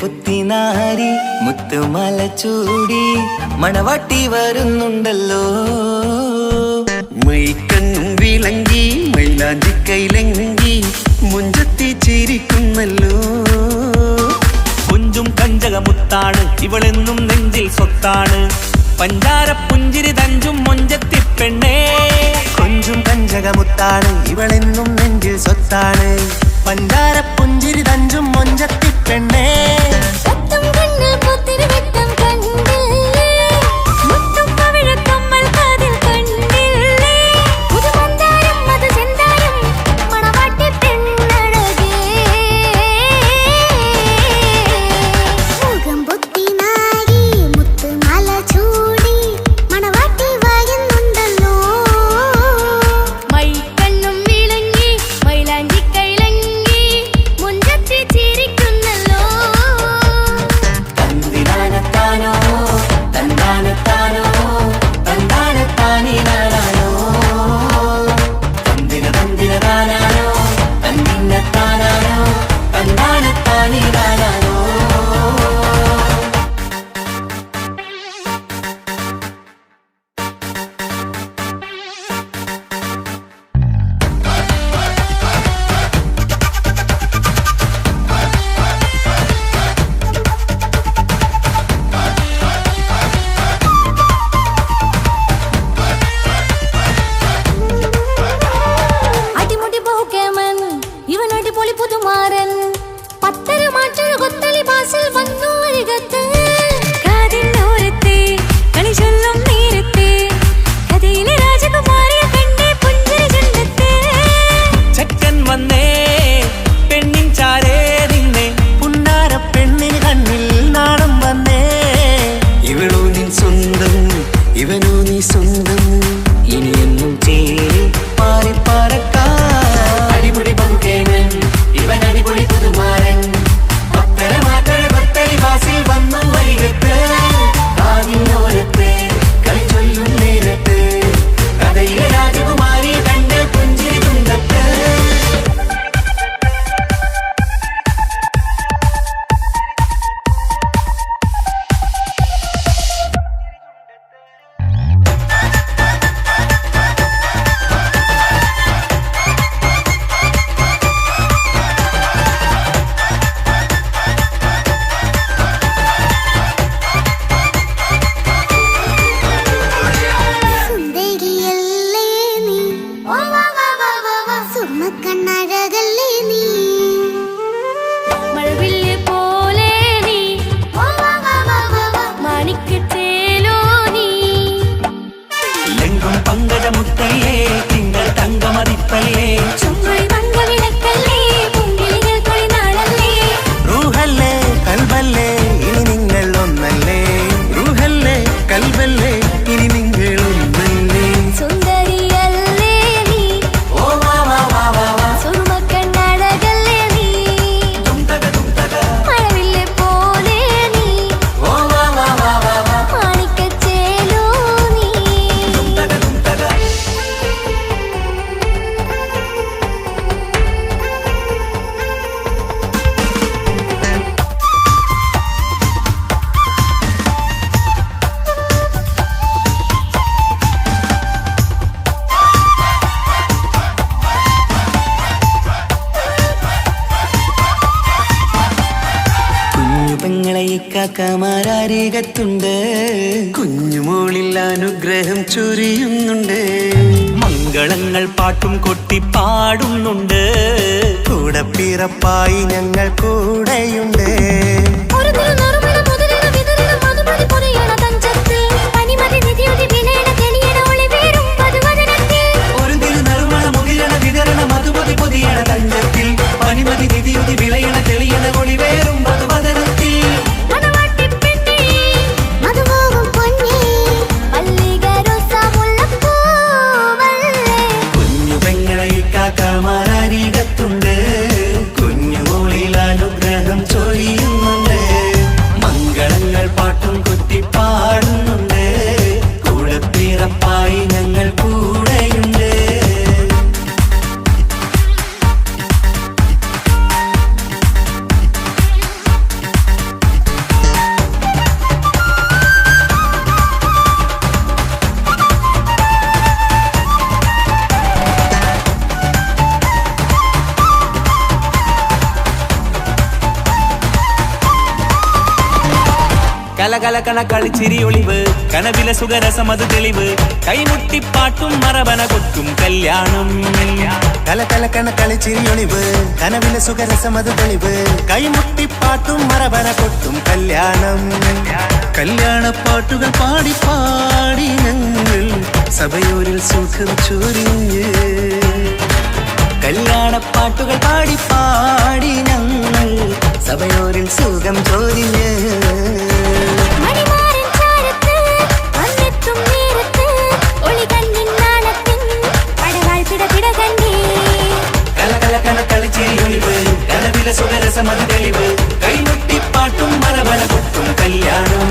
പുത്തിനാരി മുത്തുമല ചൂടി മണവാട്ടി വരുന്നുണ്ടല്ലോ. മൈക്കണ്ണും വിളങ്ങി മൈലാഞ്ചി കൈലങ്കി മുഞ്ചത്തി ചിരിക്കുന്നല്ലോ. കൊഞ്ചും കഞ്ചകമുത്താണ് ഇവളെന്നും നെഞ്ചിൽ സ്വത്താണ്. പഞ്ചാര പുഞ്ചിരി തഞ്ചും മൊഞ്ചത്തി പെണ്ണേ. കൊഞ്ചും കഞ്ചകമുത്താണ് ഇവളെന്നും നെഞ്ചിൽ സ്വത്താണ്. പഞ്ചാര പുഞ്ചിരി തഞ്ചും മൊഞ്ചത്തി പെണ്ണേ. കാക്കമാരരികത്തുണ്ട്. കുഞ്ഞുമോളിൽ അനുഗ്രഹം ചൊരിയുന്നുണ്ട്. മംഗളങ്ങൾ പാട്ടും കൊട്ടി പാടുന്നുണ്ട്. കൂടെ പിറപ്പായി ഞങ്ങൾ കൂടെയുണ്ട്. മധുമതി പൊതിയണ തഞ്ചത്തിൽ പനിമതി നിധിയുതി വിളയണ തെളിയണ ഒളിവേറും കലകലകണ കളിച്ചിരി ഒളിവ് കനവിലെ സുഖരസമത് തെളിവ് കൈമുട്ടിപ്പാട്ടും മറവന കൊട്ടും കല്യാണം കലകലകണ കളിച്ചിരി ഒളിവ് കനവിലെ സുഖരസമത് തെളിവ് കൈമുട്ടിപ്പാട്ടും മറവന കൊട്ടും കല്യാണം കല്യാണപ്പാട്ടുകൾ പാടി പാടി ഞങ്ങൾ സഭയോരിൽ സുഖം ചൊരിഞ്ഞ് കല്യാണപ്പാട്ടുകൾ പാടി പാടി ഞങ്ങൾ സഭയോരിൽ സുഖം ചൊരിഞ്ഞ് സുഖരസമത് തെളിവ് കൈമുട്ടിപ്പാട്ടും മറവന കൊട്ടും കല്യാണം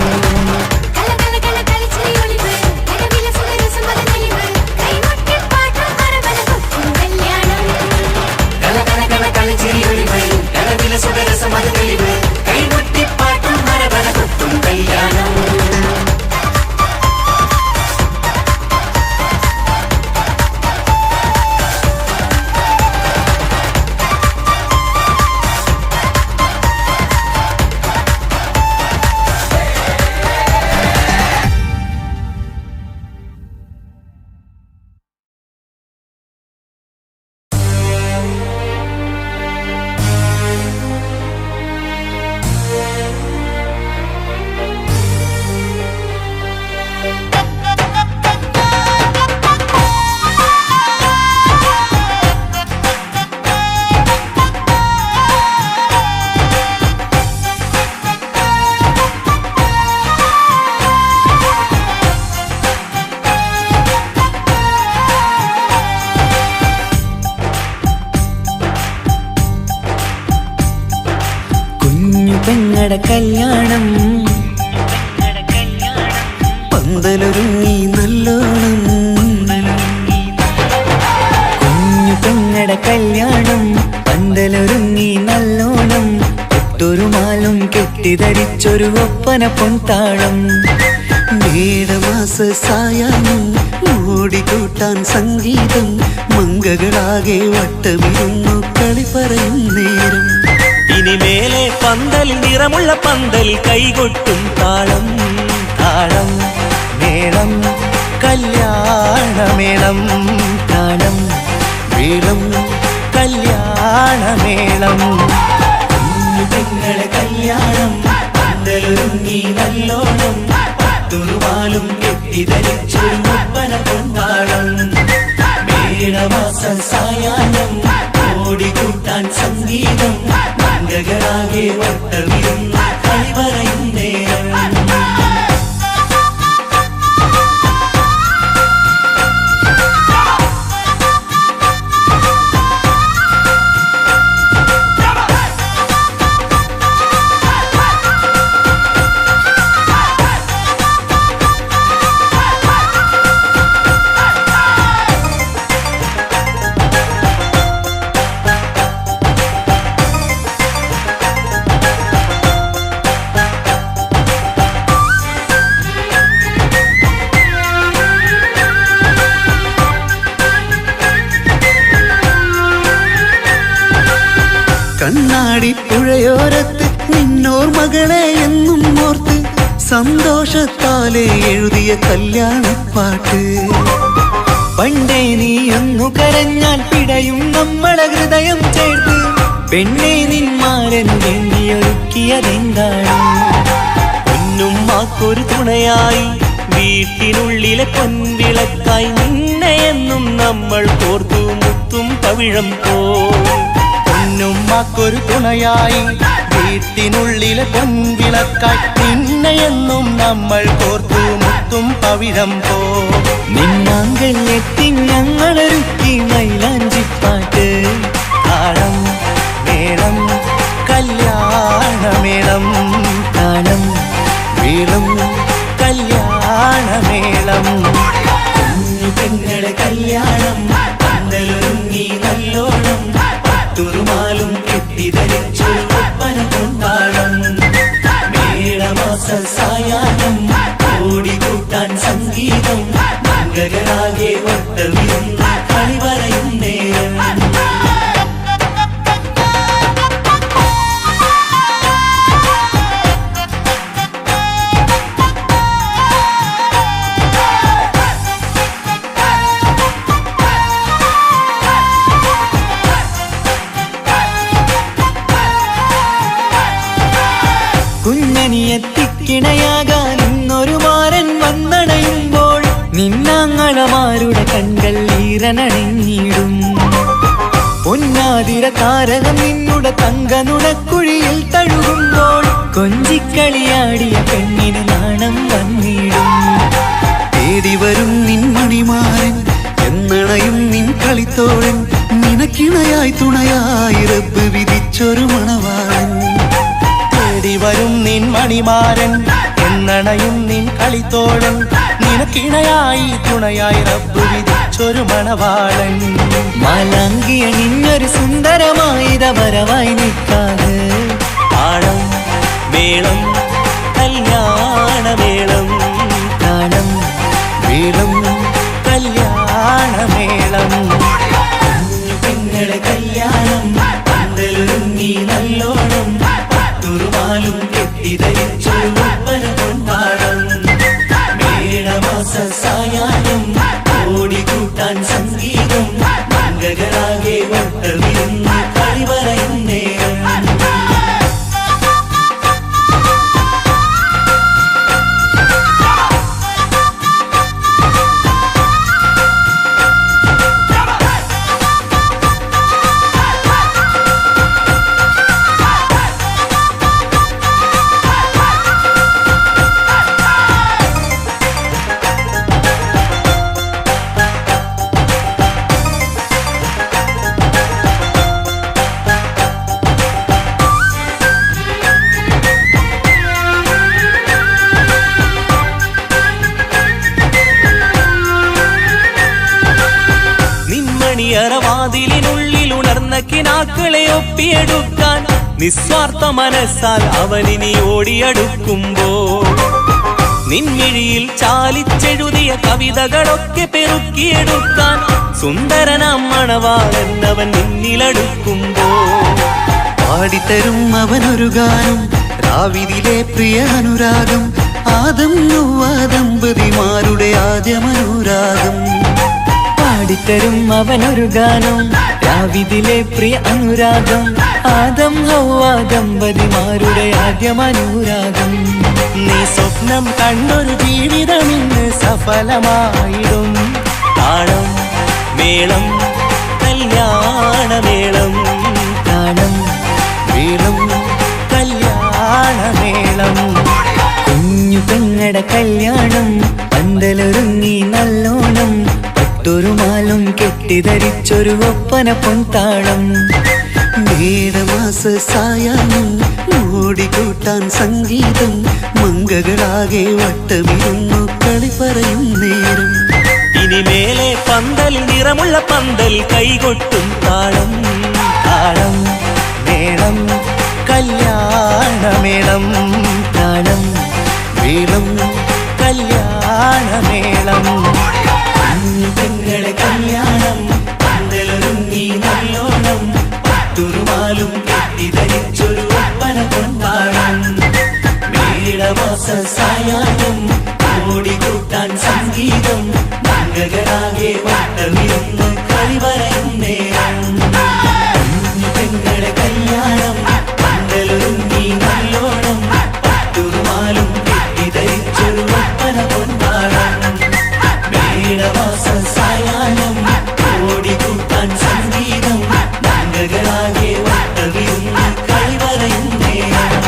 സുഖരസമത് തെളിവ് കൈമുട്ടിപ്പാട്ടും മറവന കൊട്ടും കല്യാണം പെങ്ങടെ കല്യാണം പന്തലൊരുങ്ങി നല്ലോണം കുഞ്ഞു പെങ്ങടെ കല്യാണം പന്തലൊരുങ്ങി നല്ലോണം ഒട്ടൊരു മാലും കെട്ടിധരിച്ചൊരു ഒപ്പന പൊൻതാളം മേടമാസ സായാഹ്നം ഓടിക്കൂട്ടാൻ സംഗീതം മംഗകളാകെ വട്ടമിരുന്നു കളി പറയും നേരം ഇനി മേലെ പന്തൽ നിറമുള്ള പന്തൽ കൈകൊട്ടും താളം താളം മേളം കല്യാണമേളം താളം മേളം കല്യാണമേളം കുഞ്ഞു പെങ്ങളെ കല്യാണം പന്തലൊരുങ്ങി നല്ലോണം തുറുവാലും കെട്ടിധരിച്ചൊരു ഒപ്പന പൊൻതാളം മേടമാസ സായാഹ്നം ഓടിക്കൂട്ടാൻ സംഗീതം മംഗകളാകെ വട്ടമിരുന്ന കളി പറയും നേരം കണ്ണാടി പുഴയോരത്ത് നിന്നോർ മകളെ എന്നും ഓർത്ത് സന്തോഷത്താലെ എഴുതിയ കല്യാണപ്പാട്ട് പണ്ടേ നീ ഒന്നു കരഞ്ഞാൽ പിടയും നമ്മളെ ഹൃദയം ചേർത്ത് പെണ്ണെ നിന്മാരൻ വേണ്ടിയൊരുക്കിയതെന്താണ് പൊന്നുമ്മാക്കൊരു തുണയായി വീട്ടിനുള്ളിലെ പൊൻവിളക്കായി നിന്നെയെന്നും നമ്മൾ കോർത്തു മുത്തും പവിഴം പോ പൊന്നുമ്മക്കൊരു തുണയായി വീട്ടിനുള്ളിലെ പൊൻവിളക്കായി നിന്നെയെന്നും നമ്മൾ കോർത്തു മുത്തും പവിഴം പോ നിന്നാങ്കൾ എത്തി ഞങ്ങളൊരുക്കി മൈലാഞ്ചിപ്പാട്ട് താളം മേളം കല്യാണമേളം താളം മേളം കല്യാണമേളം കുഞ്ഞു പെങ്ങളെ കല്യാണം പന്തലൊരുങ്ങി നല്ലോണം തുറുമാലും കെട്ടിധരിച്ചൊരു ഒപ്പന പൊൻതാളം മേടമാസ സായാഹ്നം ഓടിക്കൂട്ടാൻ സംഗീതം മംഗകളാകെ വട്ടമിരുന്ന കളി പറയും നേരം ഭാഗ്യമണിയത്തിക്കിണയാകാൻ ഇന്നൊരു മാരൻ വന്നണയുമ്പോൾ നിന്നാങ്ങളമാരുടെ കൺകൾ ഈറനണിഞ്ഞിടും. പൊന്നാതിര താരകം നിന്നുടെ തങ്ക നുണക്കുഴിയിൽ തഴുകുമ്പോൾ കൊഞ്ചിക്കളിയാടിയ പെണ്ണിന് നാണം വന്നിടും. തേടി വരും നിൻ മണിമാരൻ എന്നണയും നിൻ കളിത്തോഴൻ നിനക്കിണയായി തുണയായി റബ്ബ് വിധിച്ചൊരു മണവാളൻ. തേടി വരും നിൻ മണിമാരൻ എന്നണയും നിൻ കളിത്തോഴൻ നിനക്കിണയായി തുണയായി റബ്ബ് വിധിച്ചൊരു മണവാളൻ. മാലാങ്കിയണിഞ്ഞൊരു സുന്ദരമായിത വരവായി നിൽക്കാതെ താളം മേളം കല്യാണമേളം താളം മേളം കല്യാണമേളം പെങ്ങളെ കല്യാണം പന്തലൊരുങ്ങി നല്ലോണം പട്ടുറുമാലും കെട്ടിധരിച്ചൊരു ഒപ്പന കൊണ്ടാടം. മേടമാസ സായാഹ്നം ഓടിക്കൂട്ടാൻ സംഗീതം മംഗളാകെ വട്ടമിരുന്ന് കളി പറയും നേരം. നിന്മണിയറവാതിലിനുള്ളിൽ ഉണർന്ന കിനാക്കളെ ഒപ്പിയെടുക്കാൻ നിസ്വാർത്ഥ മനസ്സാൽ അവനിനി ഓടിയടുക്കുമ്പോൾ നിൻമിഴിയിൽ ചാലിച്ചെഴുതിയ കവിതകളൊക്കെ പെറുക്കിയെടുക്കാൻ സുന്ദരനാം മണവാളൻ അവൻ നിന്നിലടുക്കുമ്പോൾ പാടിത്തരും അവനൊരു ഗാനം രാവിതിലെ പ്രിയ അനുരാഗം ആദം നൊവ്വ ദമ്പതിമാരുടെ ആദ്യമനുരാഗം. പാടിത്തരും അവനൊരു ഗാനം രാവിതിലെ പ്രിയ അനുരാഗം ആദം ഹൗവ ദമ്പതിമാരുടെ ആദ്യമനുരാഗം. നീ സ്വപ്നം കണ്ടൊരു ജീവിതം ഇന്ന് സഫലമായിടും. താളം മേളം കല്യാണമേളം താളം മേളം കല്യാണമേളം കുഞ്ഞു പെങ്ങടെ കല്യാണം പന്തലൊരുങ്ങി നല്ലോണം പട്ടുറുമാലും കെട്ടിധരിച്ചൊരു ഒപ്പന പൊൻതാളം. മേടമാസ സായാഹ്നം ഓടിക്കൂട്ടാൻ സംഗീതം മംഗളാകെ വട്ടമിരുന്നു കളി പറയും നേരം. ഇനിമേലെ പന്തൽ നിറമുള്ള പന്തൽ കൈകൊട്ടും താളം താളം മേളം കല്യാണമേളം താളം മേളം കല്യാണമേളം. പെങ്ങളെ കല്യാണം പന്തലൊരുങ്ങി നല്ലോണം പട്ടുറുമാലും കെട്ടിധരിച്ചൊരു ഒപ്പന കൊണ്ടാടം. മേടമാസ സായാഹ്നം ഓടിക്കൂട്ടാൻ സംഗീതം മംഗളാകെ വട്ടമിരുന്ന് കളി പറയും നേരം. പെങ്ങളെ കല്യാണം പന്തലൊരുങ്ങി നല്ലോണം പട്ടുറുമാലും കെട്ടിധരിച്ചൊരു ഒപ്പന കൊണ്ടാടം. മേടമാസ സായാഹ്നം ഓടിക്കൂട്ടാൻ സംഗീതം മംഗളാകെ വട്ടമിരുന്ന് കളി പറയും നേരം.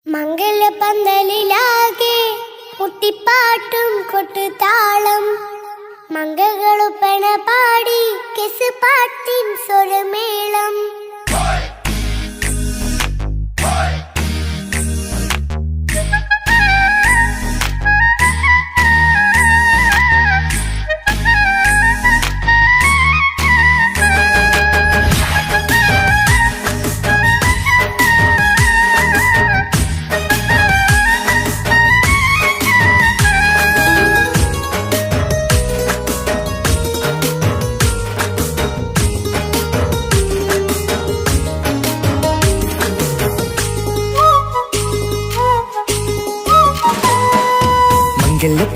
മംഗളപന്തലിലാകെ മുട്ടിപ്പാട്ടും കൊട്ടുതാളം മംഗളുപ്പണ പാടി കെസ് പാട്ടിൻ സ്വരമേളം.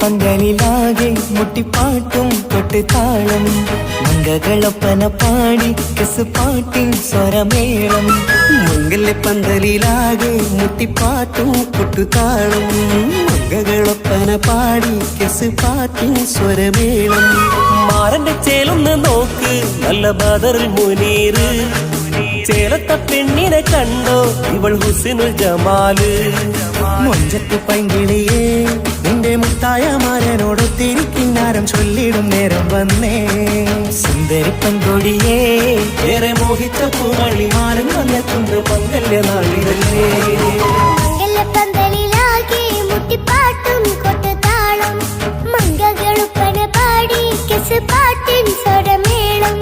പന്തലിലാകെ മുട്ടിപ്പാട്ടും കൊട്ടുതാളം മംഗകളൊപ്പന പാടി കെസുപാട്ടിൻ സ്വരമേളം മംഗല്യപ്പന്തലിലാകെ മുട്ടിപ്പാട്ടും കൊട്ടുതാളം മംഗകളൊപ്പന പാടി കെസുപാട്ടിൻ സ്വരമേളം മാരന്റെ ചേലൊന്ന് നോക്ക് നല്ല ബദറിൽ മുനീറ് ചേലത്ത പെണ്ണിനെ കണ്ടോ ഇവൾ ഹുസിനുൽ ജമാല് മുഞ്ചത്ത് പൈങ്കിളിയേ നിന്റെ മുത്തായ മാരനോടൊത്തിരിക്കിന്നാരം ചൊല്ലിടും നേരം വന്നേ സുന്ദരി പെൺകൊടിയേ ഏറെ മോഹിച്ച പൂമണിമാരൻ വന്നെത്തുന്ന മംഗല്യ നാളിതല്ലേ മംഗലപ്പന്തലിലാകെ മുട്ടിപ്പാട്ടും കൊട്ടുതാളം മംഗകളുപ്പന പാടി കെസുപാട്ടിൻ സ്വരമേളം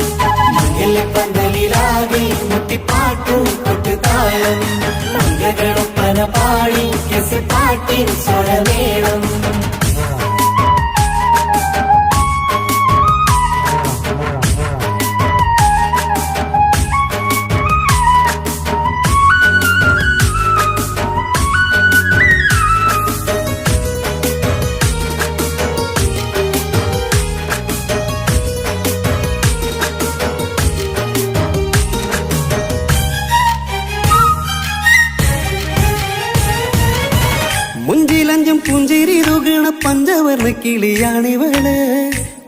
മംഗല്യപ്പന്തലിലാകെ മുട്ടിപ്പാട്ടും കൊട്ടുതാളം മംഗളൊപ്പന പാടി കെസുപാട്ടിൻ സ്വരമേളം മുഞ്ചിലഞ്ചും പുഞ്ചിരി തുകണ പഞ്ചവർണ്ണ കിളിയാണിവള്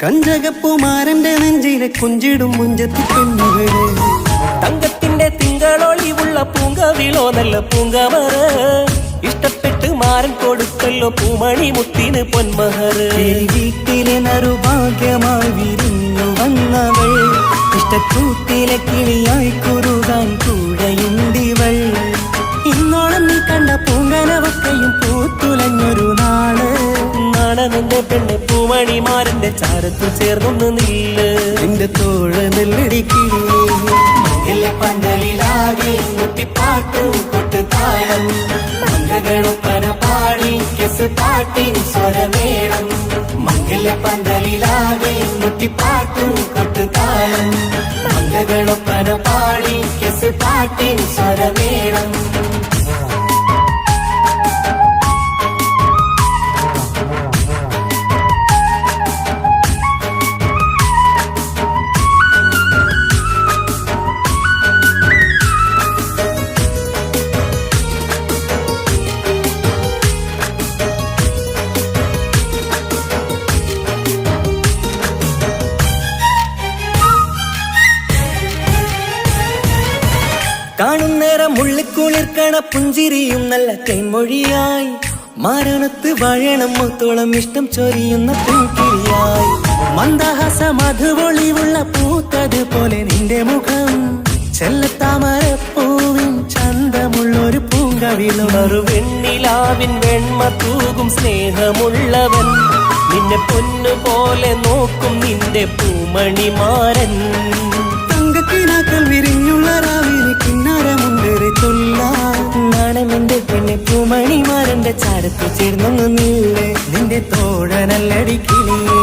കഞ്ചകപ്പുമാരന്റെ നെഞ്ചിലെ കൊഞ്ചിടും മുഞ്ചത്തി പെണ്ണുകള് തങ്കത്തിന്റെ തിങ്കളൊളിവുള്ള പൂങ്കവിളോ നല്ല പൂങ്കമറ ഇഷ്ടപ്പെട്ട് മാരൻ കൊടുക്കല്ലോ പൂമണി മുത്തിന് പൊന്മഹറ് വീട്ടിലെ നറുഭാഗ്യമായി വിരിഞ്ഞു വന്നവൾ ഇഷ്ടക്കൂട്ടിലെ കിളിയായി കുറുകാൻ കൂടെയുണ്ടിവൾ ഇന്നോളം നീ കണ്ട പൂങ്കനവക്കയും പൂത്തുലഞ്ഞൊരു നാള് നാണനെന്റെ പെണ്ണ് പൂമണിമാരന്റെ ചാരത്തു ചേർന്നൊന്ന് നില്ല് നിന്റെ തോഴ നെല്ലടിക്കില്ലേ മംഗല്യപ്പന്തലിലാകെ മുട്ടിപ്പാട്ടും കൊട്ടുതാളം മംഗളൊപ്പന പാടി കെസുപാട്ടിൻ സ്വരമേളം മംഗല്യപ്പന്തലിലാകെ മുട്ടിപ്പാട്ടും കൊട്ടുതാളം മംഗളൊപ്പന പാടി കെസുപാട്ടിൻ സ്വരമേളം കാണുന്നേരം മുള്ളിക്കുളിർക്കണ പുഞ്ചിരിയും നല്ല കൈമൊഴിയായി മാരണത്ത് വാഴണം മുത്തോളം ഇഷ്ടം ചൊരിയുന്ന പൂക്കിരിയായി മന്ദഹാസ മധുപൊളിവുള്ള പൂത്തതുപോലെ നിന്റെ മുഖം ചെല്ലത്താമരപ്പൂവിൻ ചന്തമുള്ളൊരു പൂങ്കവിളും വെണ്ണിലാവിൻ വെണ്മ തൂകും സ്നേഹമുള്ളവൻ നിന്നെ പൊന്നുപോലെ നോക്കും നിന്റെ പൂമണിമാരൻ തങ്കക്കിനാക്കൾ വിരിഞ്ഞുള്ള രാവിലെ കിന്നാരമുണ്ടേറെ ചൊല്ലാം നാണമെന്റെ പെണ്ണെ പൂമണിമാരന്റെ ചാരത്ത് ചേർന്നൊന്നു നില്ലേ നിന്റെ തോഴനല്ലടിക്കിളിയേ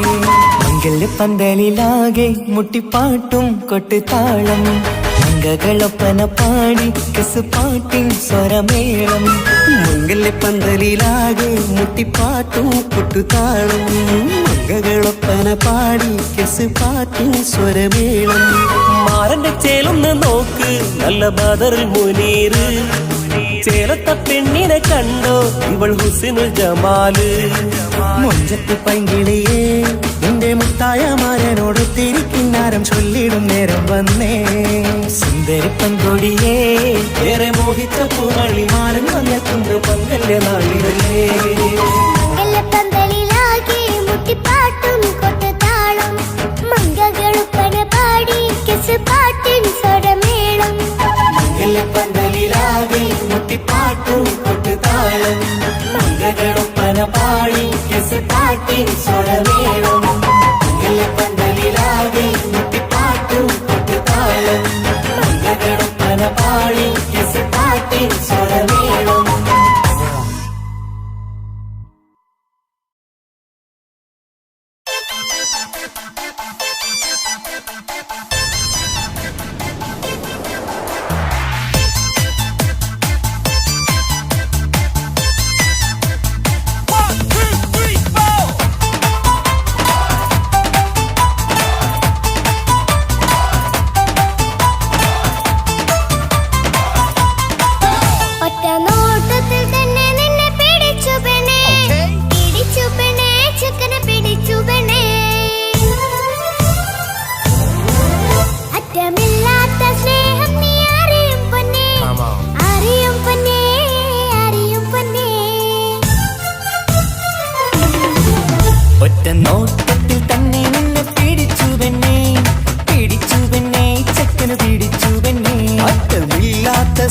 മംഗല്യപ്പന്തലിലാകെ മുട്ടിപ്പാട്ടും കൊട്ടുതാളം മംഗകളൊപ്പന പാടി കെസുപാട്ടിൻ സ്വരമേളം മംഗല്യപ്പന്തലിലാകെ മുട്ടിപ്പാട്ടും കൊട്ടുതാളം മംഗകളൊപ്പന പാടി കെസുപാട്ടിൻ സ്വരമേളം മാരന്റെ ചേലൊന്ന് നോക്ക് നല്ല ബദറിൽ മുനീറ് ചേലത്ത പെണ്ണിനെ കണ്ടോ ഇവൾ ഹുസിനുൽ ജമാല് മുഞ്ചത്ത് പൈങ്കിളിയേ നിന്റെ മുത്തായ മാരനോടൊത്തിരിക്കിന്നാരം ചൊല്ലിടും നേരം വന്നേ സുന്ദരി പെൺകൊടിയേ ഏറെ മോഹിച്ച പൂമണിമാരൻ വന്നെത്തുന്ന മംഗല്യ നാളിതല്ലേ മംഗലപ്പന്തലിലാകെ മുട്ടിപ്പാട്ടും കൊട്ടുതാളം മംഗകളുപ്പന പാടി കെസുപാട്ടിൻ സ്വരമേളം മംഗല്യപ്പന്തലിലാകെ മുട്ടിപ്പാട്ടും കൊട്ടുതാളം മംഗളൊപ്പന പാടി കെസുപാട്ടിൻ സ്വരമേളം മംഗല്യപ്പന്തലിലാകെ മുട്ടിപ്പാട്ടും കൊട്ടുതാളം മംഗളൊപ്പന പാടി കെസുപാട്ടിൻ സ്വരമേളം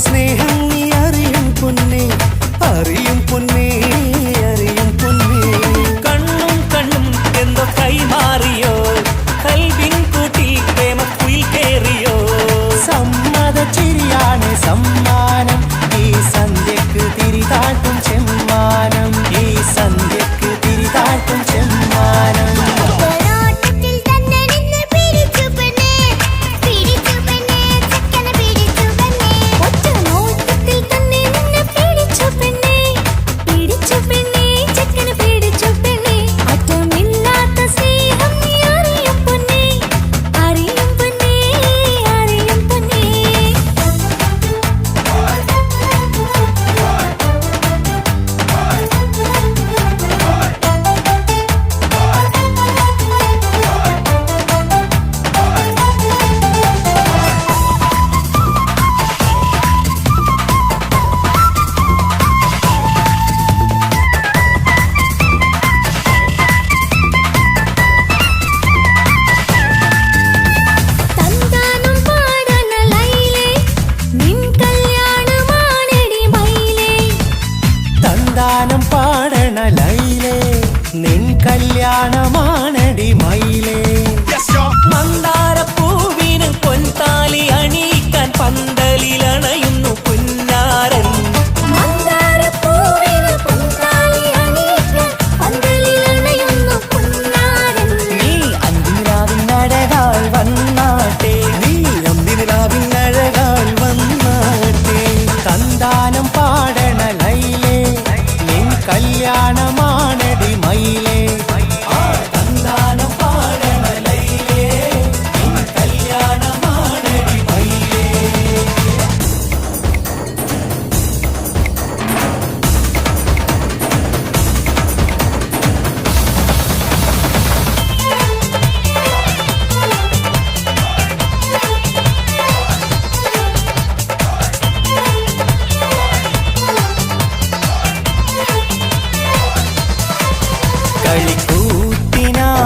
സ്നേഹം നീ അറിയും പൊന്നേ, അറിയും പൊന്നേ, അറിയും പൊന്നേ. കണ്ണും കണ്ണും എന്തോ കൈമാറിയോ, കൽവിൻ കൂട്ടിൽ പ്രേമക്കുയിൽ കേറിയോ. സമ്മത ചിരിയാണ് സമ്മാനം, ഈ സന്ധ്യക്ക് തിരിതാട്ടും ചെമ്മാനം, ഈ സന്ധ്യക്ക് തിരിതാട്ടും ചെമ്മാനം. ഒരോട്ടത്തിൽ തന്നെ നിന്നെ പിടിച്ചു പെണ്ണേ, പിടിച്ചു പെണ്ണേ, ചെക്കനെ പിടിച്ചു പെണ്ണേ. ഒറ്റ നോട്ടത്തിൽ തന്നെ നിന്നെ പിടിച്ചു പെണ്ണേ, പിടിച്ചു പെണ്ണേ, ചെക്കനെ പിടിച്ചു പെണ്ണേ. അറ്റമില്ലാത്ത സ്നേഹം നീ അറിയും പൊന്നേ, അറിയും പൊന്നേ, അറിയും പൊന്നേ. തന്താനം പാടന ലൈലേ, നിൻ കല്യാണമാണെടി മൈലേ. തന്താനം പാടണ ലൈലേ, നിൻ കല്യാണമാണടി മയിലേ. മന്ദാരപ്പൂവിന് പൊൻതാലി അണിയിക്കാൻ പന്തലിലണയുന്നു പുന്നാരൻ. മന്ദാരപ്പൂവിന് പൊൻതാലി അണിയിക്കാൻ പന്തലിലണയുന്നു പൊന്നാരൻ. നീ അന്തിരാവിനഴകാൽ വന്നാട്ടെ, നീ അന്തിനിലാവിൻ അഴകാൽ വന്നാട്ടെ. തന്താനം പാടണ ലൈലേ, നിൻ കല്യാണമാണടി മയിലേ. തന്താനം പാടണ ലൈലേ, നിൻ കല്യാണമാണടി മയിലേ.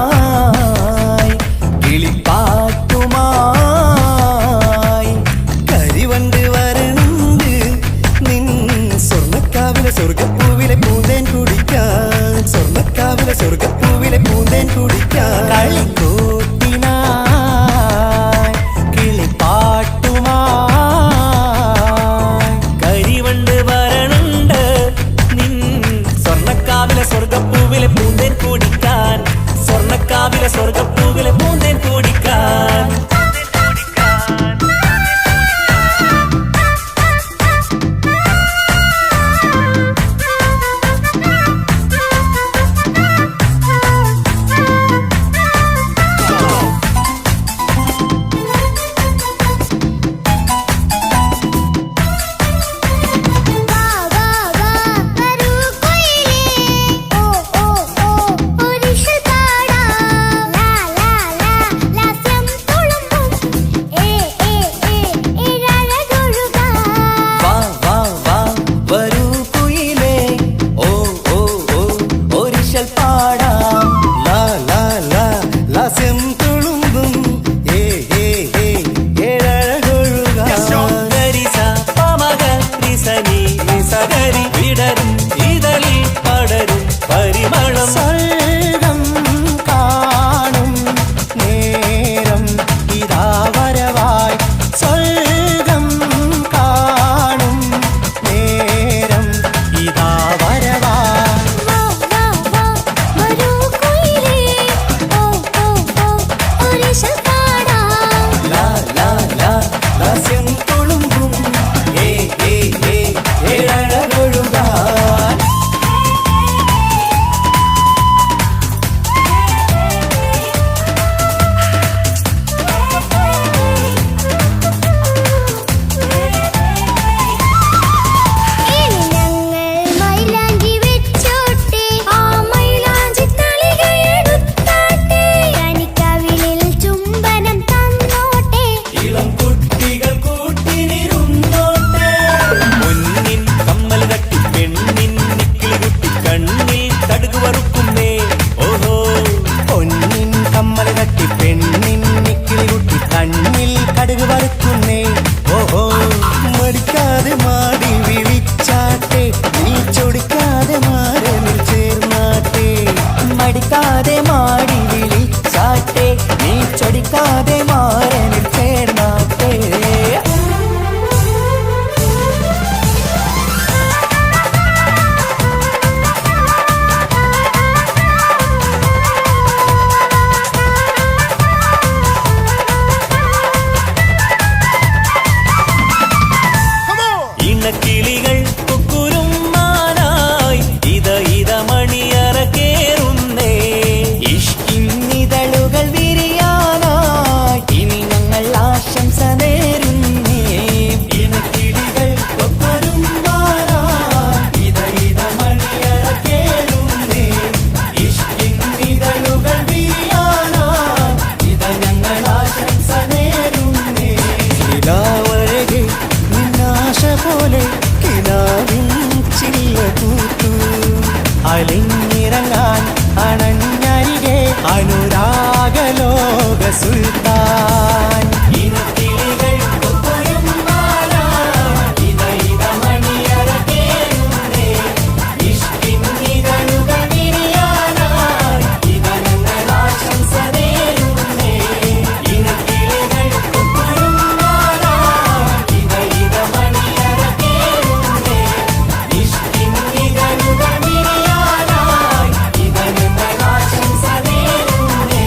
കളിക്കൂത്തിനായി കിളിപ്പാട്ടുമായി കരിവണ്ട് വരണ്ട് നിൻ സ്വർണ്ണക്കാവിലെ സ്വർഗപ്പൂവിലെ പൂന്തേൻ കുടിക്കാൻ, സ്വർണ്ണക്കാവിലെ സ്വർഗപ്പൂവിലെ പൂന്തേൻ കുടിക്കാൻ. കളിക്കൂത്തിനായി കിളിപ്പാട്ടുമായി കരിവണ്ട് വരണുണ്ട് നിൻ സ്വർണ്ണക്കാവിലെ സ്വർഗപ്പൂവിലെ പൂന്തേൻ കുടിക്കാൻ, സ്വർണ്ണക്കാവിലെ സ്വർഗപ്പൂവിലെ പൂന്തേൻ കുടിക്കാൻ. വാ വാ വാ വരൂ കൊയിലേ, ഓ ഓ ഓ ഒരിഷൽ പാടാം. ലാ ലാ ലാ ലാസ്യം തുളുമ്പും, ഏ ഏ ഏ ഏഴഴകൊഴുകാം. വാ വാ വാ വരൂ കുയിലേ, ഓ ഓ ഓ ഒരിശൽ പാടാം. ലാ ലാ ലാ ലാസ്യം തുളുമ്പും, ഏ ഏ ഏ ഏഴഴകൊഴുകാൻ. ഗരിസ പമഗ റിസനി നിസഗരി വിടരും ഇതളിൽ പടരും പരിമളം. സ്വർഗം കാണും നേരം ഇതാ വരവായി, സ്വർഗം കാണും നേരം ഇതാ വരവായി. വാ വാ വാ വരൂ കൊയിലേ, ഓ ഓ ഓ ഒരിഷൽ പാടാം. ലാ ലാ ലാ ലാസ്യം തുളുമ്പും, ഏ ഏ ഏ ഏഴഴകൊഴുകാൻ. ഇനി ഞങ്ങൾ മൈലാഞ്ചി വെച്ചോട്ടെ, ആ മൈലാഞ്ചി തളികയെടുത്താട്ടെ. കണിക്കവിളിൽ ചുംബനം തന്നോട്ടെ, ഇളം കുട്ടികൾ കൂട്ടിനിരുന്നോട്ടെ. പൊന്നിൻ കമ്മൽ തട്ടി പെണ്ണിൻ നിക്കിളി കുട്ടി കണ്ണിൽ കടുക് വറുക്കുന്നേ. ഓഹോ പൊന്നിൻ കമ്മൽ തട്ടി പെണ്ണിൻ നിക്കിളി കുട്ടി കണ്ണിൽ കടുക് വറുക്കുന്നേ. ഓഹോ മടിക്കാതെ മറക്കാതെ മാറനിൽ ചേർന്നാട്ടെ. ഇണക്കിളികൾ കുക്കുരുമാനായി ഇത മണിയറ കേറുന്നേ. ഇഷ്കിന്നിതളുകൾ വിരിയാനായി ഇനി ഞങ്ങൾ ആശംസ നേരുന്നേ. ഇണക്കിളികൾ കൊപ്പരുമാറായി ഇത മണിയറ കേറുന്നേ. ഇഷ്കിന്നിതളുകൾ വീഴാനായി ഇത ഞങ്ങൾ ആശംസ നേരുന്നേ. നിലാവഴകെ നിന്നാശ പോലെ കിനാവിൻ ചില്ല പൂത്തു. അലിഞ്ഞിറങ്ങാൻ അണഞ്ഞരികെ അനുരാഗലോക സുൽത്താൻ. ഇണക്കിളികൾ കൊപ്പരുമാറായി ഇത മണിയറ കേറുന്നേ. ഇഷ്കിന്നിതളുകൾ വീഴാനായി ഇത ഞങ്ങൾ ആശംസ നേരുന്നേ. ഇണക്കിളികൾ കൊപ്പരുമാറായി ഇത മണിയറ കേറുന്നേ. ഇഷ്കിന്നിതളുകൾ വീഴാനായി ഇത ഞങ്ങൾ ആശംസ നേരുന്നേ.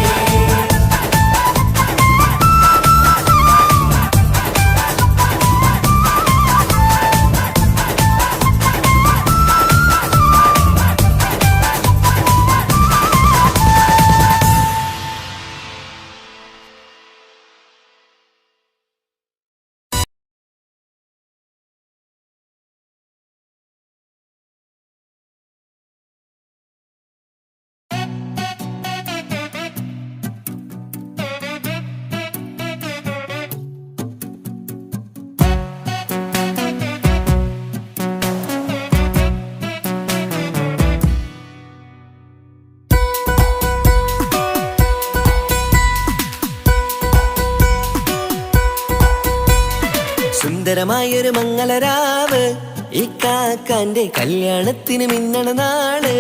സുന്ദരമായൊരു മംഗളരാവ് ഇക്കാക്കാന്റെ കല്യാണത്തിന് മിന്നണ നാള്.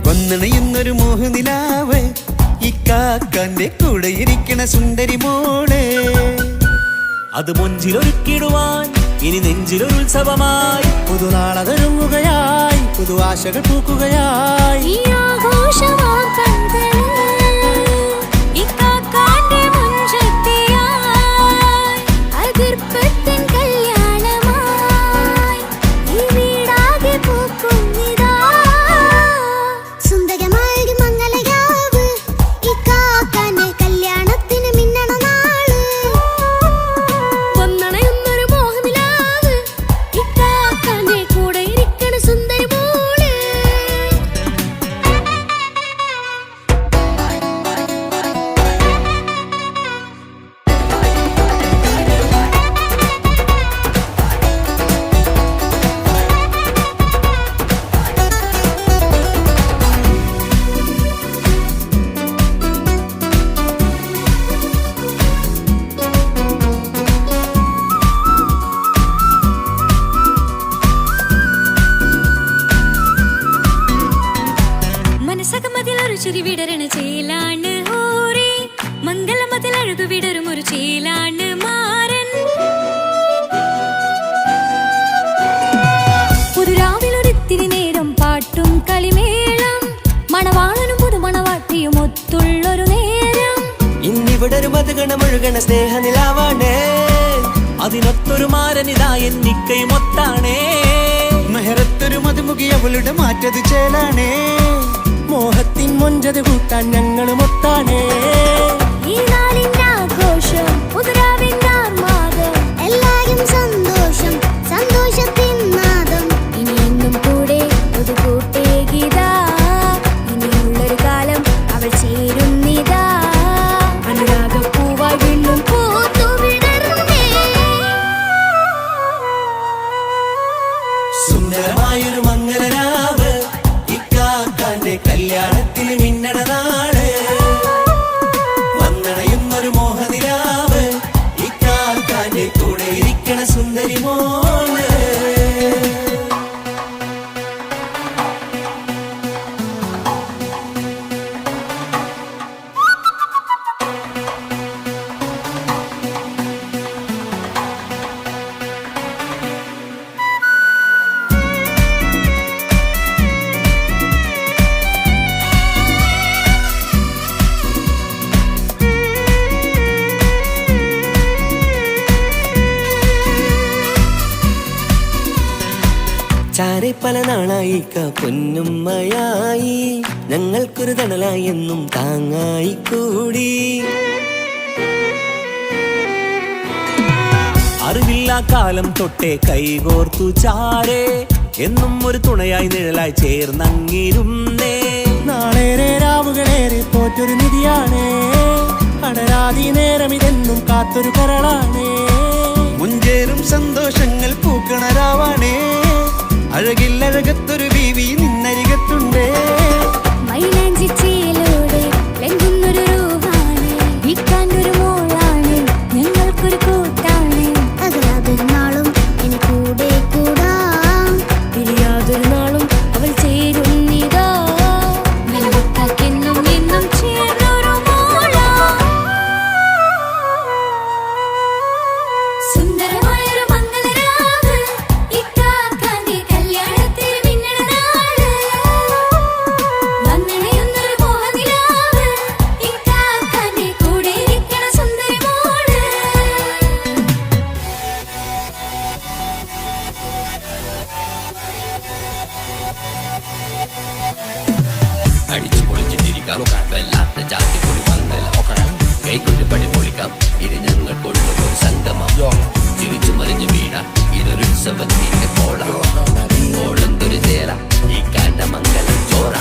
വന്നണയുന്നൊരു മോഹനിലാവ് ഇക്കാക്കാന്റെ കൂടെ ഇരിക്കണ സുന്ദരി മോള്. അത് മൊഞ്ചിലൊരുക്കിടുവാൻ ഇനി നെഞ്ചിലൊരു ഉത്സവമായി. പുതുനാളതൊരുങ്ങുകയായി പുതുആശകൾ പൂക്കുകയായി. ഈ ആഘോഷമാക്കന്തല് ഇക്കാക്കാന്റെ മുഞ്ചത്തിയായി അതിർപ്പത്തിൻ കല്യാണമായി ഈ വീടാകെ പൂക്കുന്നിതാ. സുന്ദരമായൊരു മംഗളയാവ് ഇക്കാക്കാന്റെ കല്യാണത്തിന് മിന്നണ നാള്. വന്നണയുന്നൊരു മോഹനിലാവ് ഇക്കാക്കാന്റെ കൂടെ ഇരിക്കണ സുന്ദരി മോള്. മനസ്സകമതിലൊരു ചിരി വിടരണ ചേലാണ് ഹോറി. മംഗളമതിലഴകു വിടരും ഒരു ചേലാണ് മാരൻ. പുതുരാവിലൊരിത്തിരി നേരം പാട്ടും കളിമേളം മണവാളനും പുതുമണവാട്ടിയും ഒത്തുള്ളൊരു നേരം. ഇന്നിവിടെ ഒരു മധുഗണമൊഴുകണ സ്നേഹനിലാവാണ്. അതിനൊത്തൊരു മാരനിതാ എന്നിക്കൈമൊത്താണേ. മെഹറത്തൊരു മധുമുഖി അവളുടെ മാറ്റത് ചേലാണേ. മോഹത്തിൻ മൊഞ്ചത് കൂട്ടാൻ ഞങ്ങളും ഒത്താണേ. ഈ നാളിന്റെ ആഘോഷം പുതുരാവിന്റെ ആർമാദം എല്ലാരും സന്തോഷം സന്തോഷത്തിൻ നാദം. ഇനിയെന്നും കൂടെ പുതുകൂട്ടേ ഗീതാ ഇനിയുള്ളൊരു കാലം അവൾ ചേരുന്നിതാ. അനുരാഗപ്പൂവായി വീണ്ടും പൂത്തു വിടർന്നേ. സുന്ദരമായൊരു മംഗളരാവ് ഇക്കാക്കാന്റെ കല്യാണത്തിന് മിന്നണ നാള്. വന്നണയുന്നൊരു മോഹനിലാവ് പൊന്നാരെ പല നാളായി പൊന്നുമ്മയായി ഞങ്ങൾക്കൊരു തണലായി എന്നും താങ്ങായി കൂടി. അറിവില്ലാ കാലം തൊട്ടേ കൈകോർത്തു ചാരേ എന്നും ഒരു തുണയായി നിഴലായി ചേർന്നങ്ങിരുന്നേ. നാളേറെ രാവുകളേറെ പോറ്റൊരു നിധിയാണേ, അടരാതി നേരം ഇതെന്നും കാത്തൊരു കരളാണേ. മുഞ്ചേറും സന്തോഷങ്ങൾ പൂക്കണരാവാണേ, അഴകില്ലഴകത്തൊരു ബീവി നിന്നരികത്തുണ്ടേ. മൈലാഞ്ചി ചേലോടെ ലംഘുന്നൊരു രൂപാണ്, വിൽക്കാനൊരു മോളാണ്, ഞങ്ങൾക്കൊരു കൂട്ടാണ്. അകലാതൊരു നാളും ഇനി കൂടെ കൂടാം, പിരിയാതൊരു നാളും അവൾ ചേരുന്നിതാ. വെള്ളക്കാക്കെന്നും എന്നും ചേർന്നൊരു മോളാ. സുന്ദരമായൊരു മംഗളരാവ്, ഇക്കാക്കാന്റെ കല്യാണത്തിന് മിന്നണ നാള്. വന്നണയുന്നൊരു മോഹനിലാവ്, ഇക്കാക്കാന്റെ കൂടെ ഇരിക്കണ സുന്ദരി മോള്. അടിച്ചു പൊളിച്ചിട്ടിരിക്കാം, വല്ലാത്ത ജാതി പൊളി പന്തല ഒക്കണം, കൈകൊണ്ട് പടി പൊളിക്കാം, ഇത് ഞങ്ങൾ കൊണ്ടുപോകും സംഗമം. ചിരിച്ചു മറിഞ്ഞു വീണ ഇതൊരു ഉത്സവത്തിന്റെ ഓളന്തൊരു ചേര ഈ കാണ്ട മംഗലം ചോറ.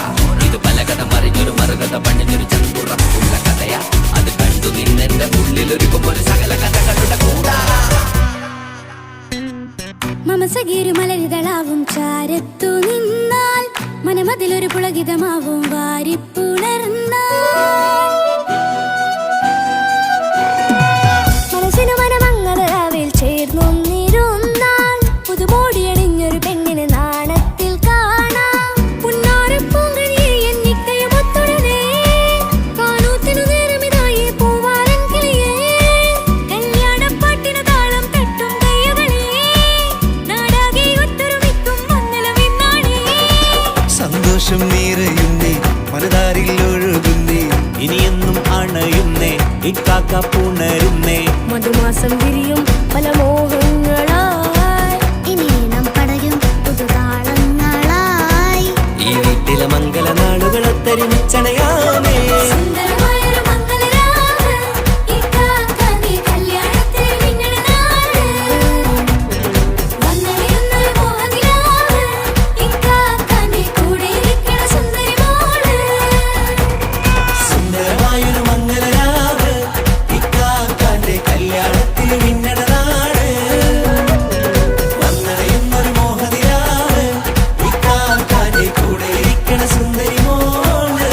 ഇത് പലകഥ മറിഞ്ഞൊരു മറുകഥ പണിഞ്ഞൊരു ചന്തുറപ്പുള്ള കഥയാ, അത് കണ്ടു നിന്നെന്റെ ഉള്ളിലൊരുക്കുമ്പോൾ സകല കഥകളുടെ കൂടാ. മമസഗീരു മലരിതളാവും ചാരത്തു നിന്നാൽ, മനമതിലൊരു പുളകിതമാവും വാരിപ്പുണർന്നാൽ. മനസ്സിനു മനമങ്ങലാവിൽ ചേർന്നൊന്നിരുന്നാൽ, പുതുമോടിയണിഞ്ഞൊരു പെണ്ണിന് നാണത്തിൽ കാണാം. പുന്നാരപ്പൂങ്കനിയെ എന്നിക്കയുമൊത്തുടനെ, കാനൂത്തിനു നേരമിതായി പൂവാലൻ കിളിയേ. കല്യാണപ്പാട്ടിനു താളം തട്ടും കയ്യുകളേ, നാടാകെ ഒത്തൊരുമിക്കും മംഗളമിന്നാണേ. സന്തോഷം നിറയുന്നേ, മനതാരിൽ ഒഴുകുന്നേ, ഇനിയെന്നും അണയുന്നേ, ഇക്കാക്ക പുണരുന്നേ. മധുമാസം വിരിയും പല മോഹങ്ങളായി, ഇനി നാം പടയും പുതുതാളങ്ങളായി. ഈ വീട്ടിലെ മംഗള നാളുകളൊത്തരിച്ചണയാമേ. സുന്ദരമായൊരു മംഗളരാവ്, ഇക്കാക്കാന്റെ കല്യാണത്തിന് മിന്നണ നാള്. വന്നണയുന്നൊരു മോഹനിലാവ്, ഇക്കാക്കാന്റെ കൂടെ ഇരിക്കണ സുന്ദരി മോള്. സുന്ദരമായൊരു മംഗളരാവ്, ഇക്കാക്കാന്റെ കല്യാണത്തിന് മിന്നണ നാള്. വന്നണയുന്നൊരു മോഹനിലാവ്, ഇക്കാക്കാന്റെ കൂടെ ഇരിക്കണ സുന്ദരി മോള്.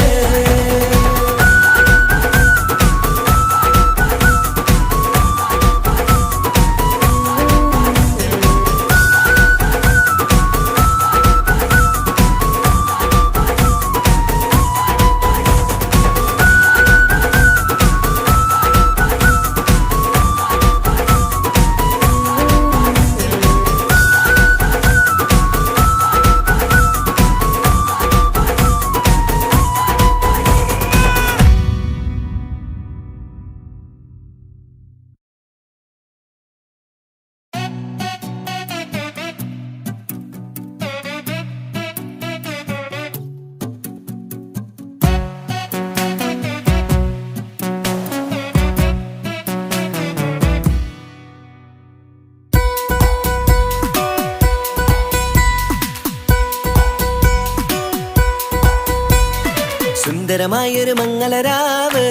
സുന്ദരമായൊരു മംഗളരാവ്,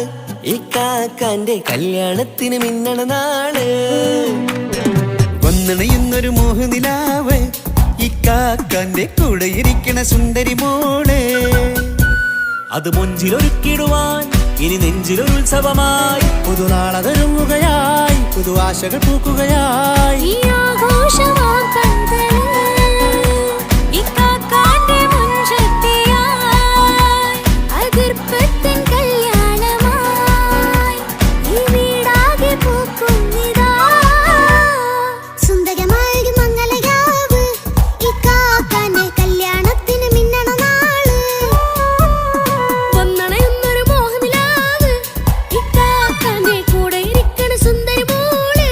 ഇക്കാക്കാന്റെ കല്യാണത്തിന് മിന്നണ നാള്. വന്നണയുന്നൊരു മോഹനിലാവ്, ഇക്കാക്കാന്റെ കൂടെ ഇരിക്കണ സുന്ദരി മോള്. അത് മുഞ്ചിലൊരുക്കിടുവാൻ ഇനി നെഞ്ചിലൊരു ഉത്സവമായി. പുതുനാളതൊരുങ്ങുകയായി, പുതു ആശകൾ പൂക്കുകയായി. ഈ ആഘോഷമാം കൺകളിൽ ഇക്കാക്കാന്റെ മുൻചെത്തിയായി, അതിർപ്പത്തിൻ കല്യാണമായി ഈ വീടാകെ പൂക്കുന്നിതാ. സുന്ദരമായൊരു മംഗളരാവ്, ഇക്കാക്കാന്റെ കല്യാണത്തിന് മിന്നണ നാള്. വന്നണയുന്നൊരു മോഹനിലാവ്, ഇക്കാക്കാന്റെ കൂടെ ഇരിക്കണ സുന്ദരി മോള്.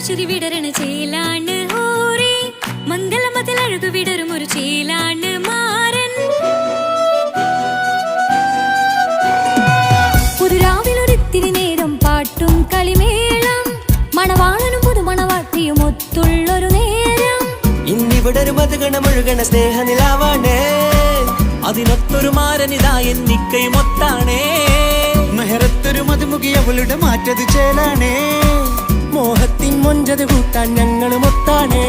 ചിരി വിടരണ ചേലാണ് ഓരേ മംഗലമതിൽ അഴകു വിടരും ഒരു ചേലാണ് മാരൻ പുതുരാവിലൊരിത്തിരി നേരം പാട്ടും കളിമേളം മണവാളനും പുതുമണവാട്ടിയും ഒത്തുള്ളൊരു നേരം ഇന്നിവിടെ ഒരു മധുഗണമൊഴുകണ സ്നേഹനിലാവാണേ അതിനൊത്തൊരു മാരനിതാ എന്നിക്കയുമൊത്താണേ മെഹറത്തൊരു മധുമുഖി അവളുടെ മാറ്റത് ചേലാണേ മോഹത്തിൻ മൊഞ്ചത് കൂട്ടാൻ ഞങ്ങളും ഒത്താണേ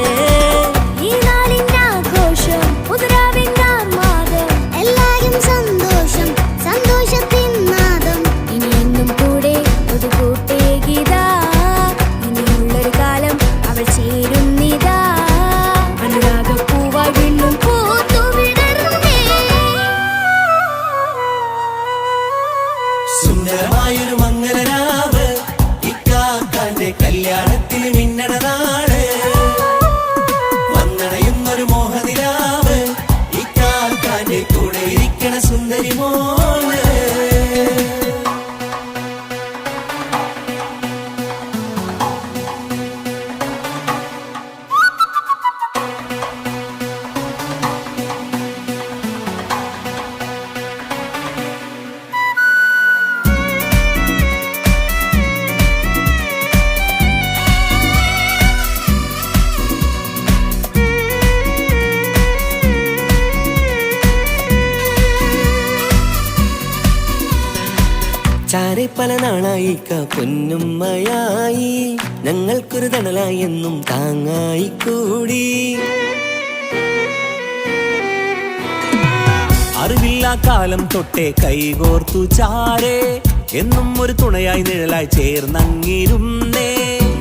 ഈ നാളിന്റെ ആഘോഷം പുതുരാവിന്റെ ആർമാദം എല്ലാരും സന്തോഷം സന്തോഷത്തിൻ നാദം ഇനി എന്നും കൂടെ ഒരു കൂട്ടേകിതാ ഇനിയുള്ളൊരു കാലം അവൾ ചേരുന്നിതാ അനുരാഗപ്പൂവായി വീണ്ടും പൂത്തു വിടർന്നേ സുന്ദരമായൊരു മംഗലരാവ് ഇക്കാക്കാന്റെ കല്യാണത്തിന് മിന്നണ നാള് വന്നണയുന്നൊരു മോഹനിലാവ് ഇക്കാക്കാന്റെ കൂടെ ഇരിക്കണ സുന്ദരി മോള് ചാരെ പല നാളായിക്ക പൊന്നുമ്മയായി ഞങ്ങൾക്കൊരു തണലായി എന്നും താങ്ങായി കൂടി അറിവില്ലാ കാലം തൊട്ടേ കൈകോർത്തു ചാരേ എന്നും ഒരു തുണയായി നിഴലായി ചേർന്നങ്ങിരുന്നേ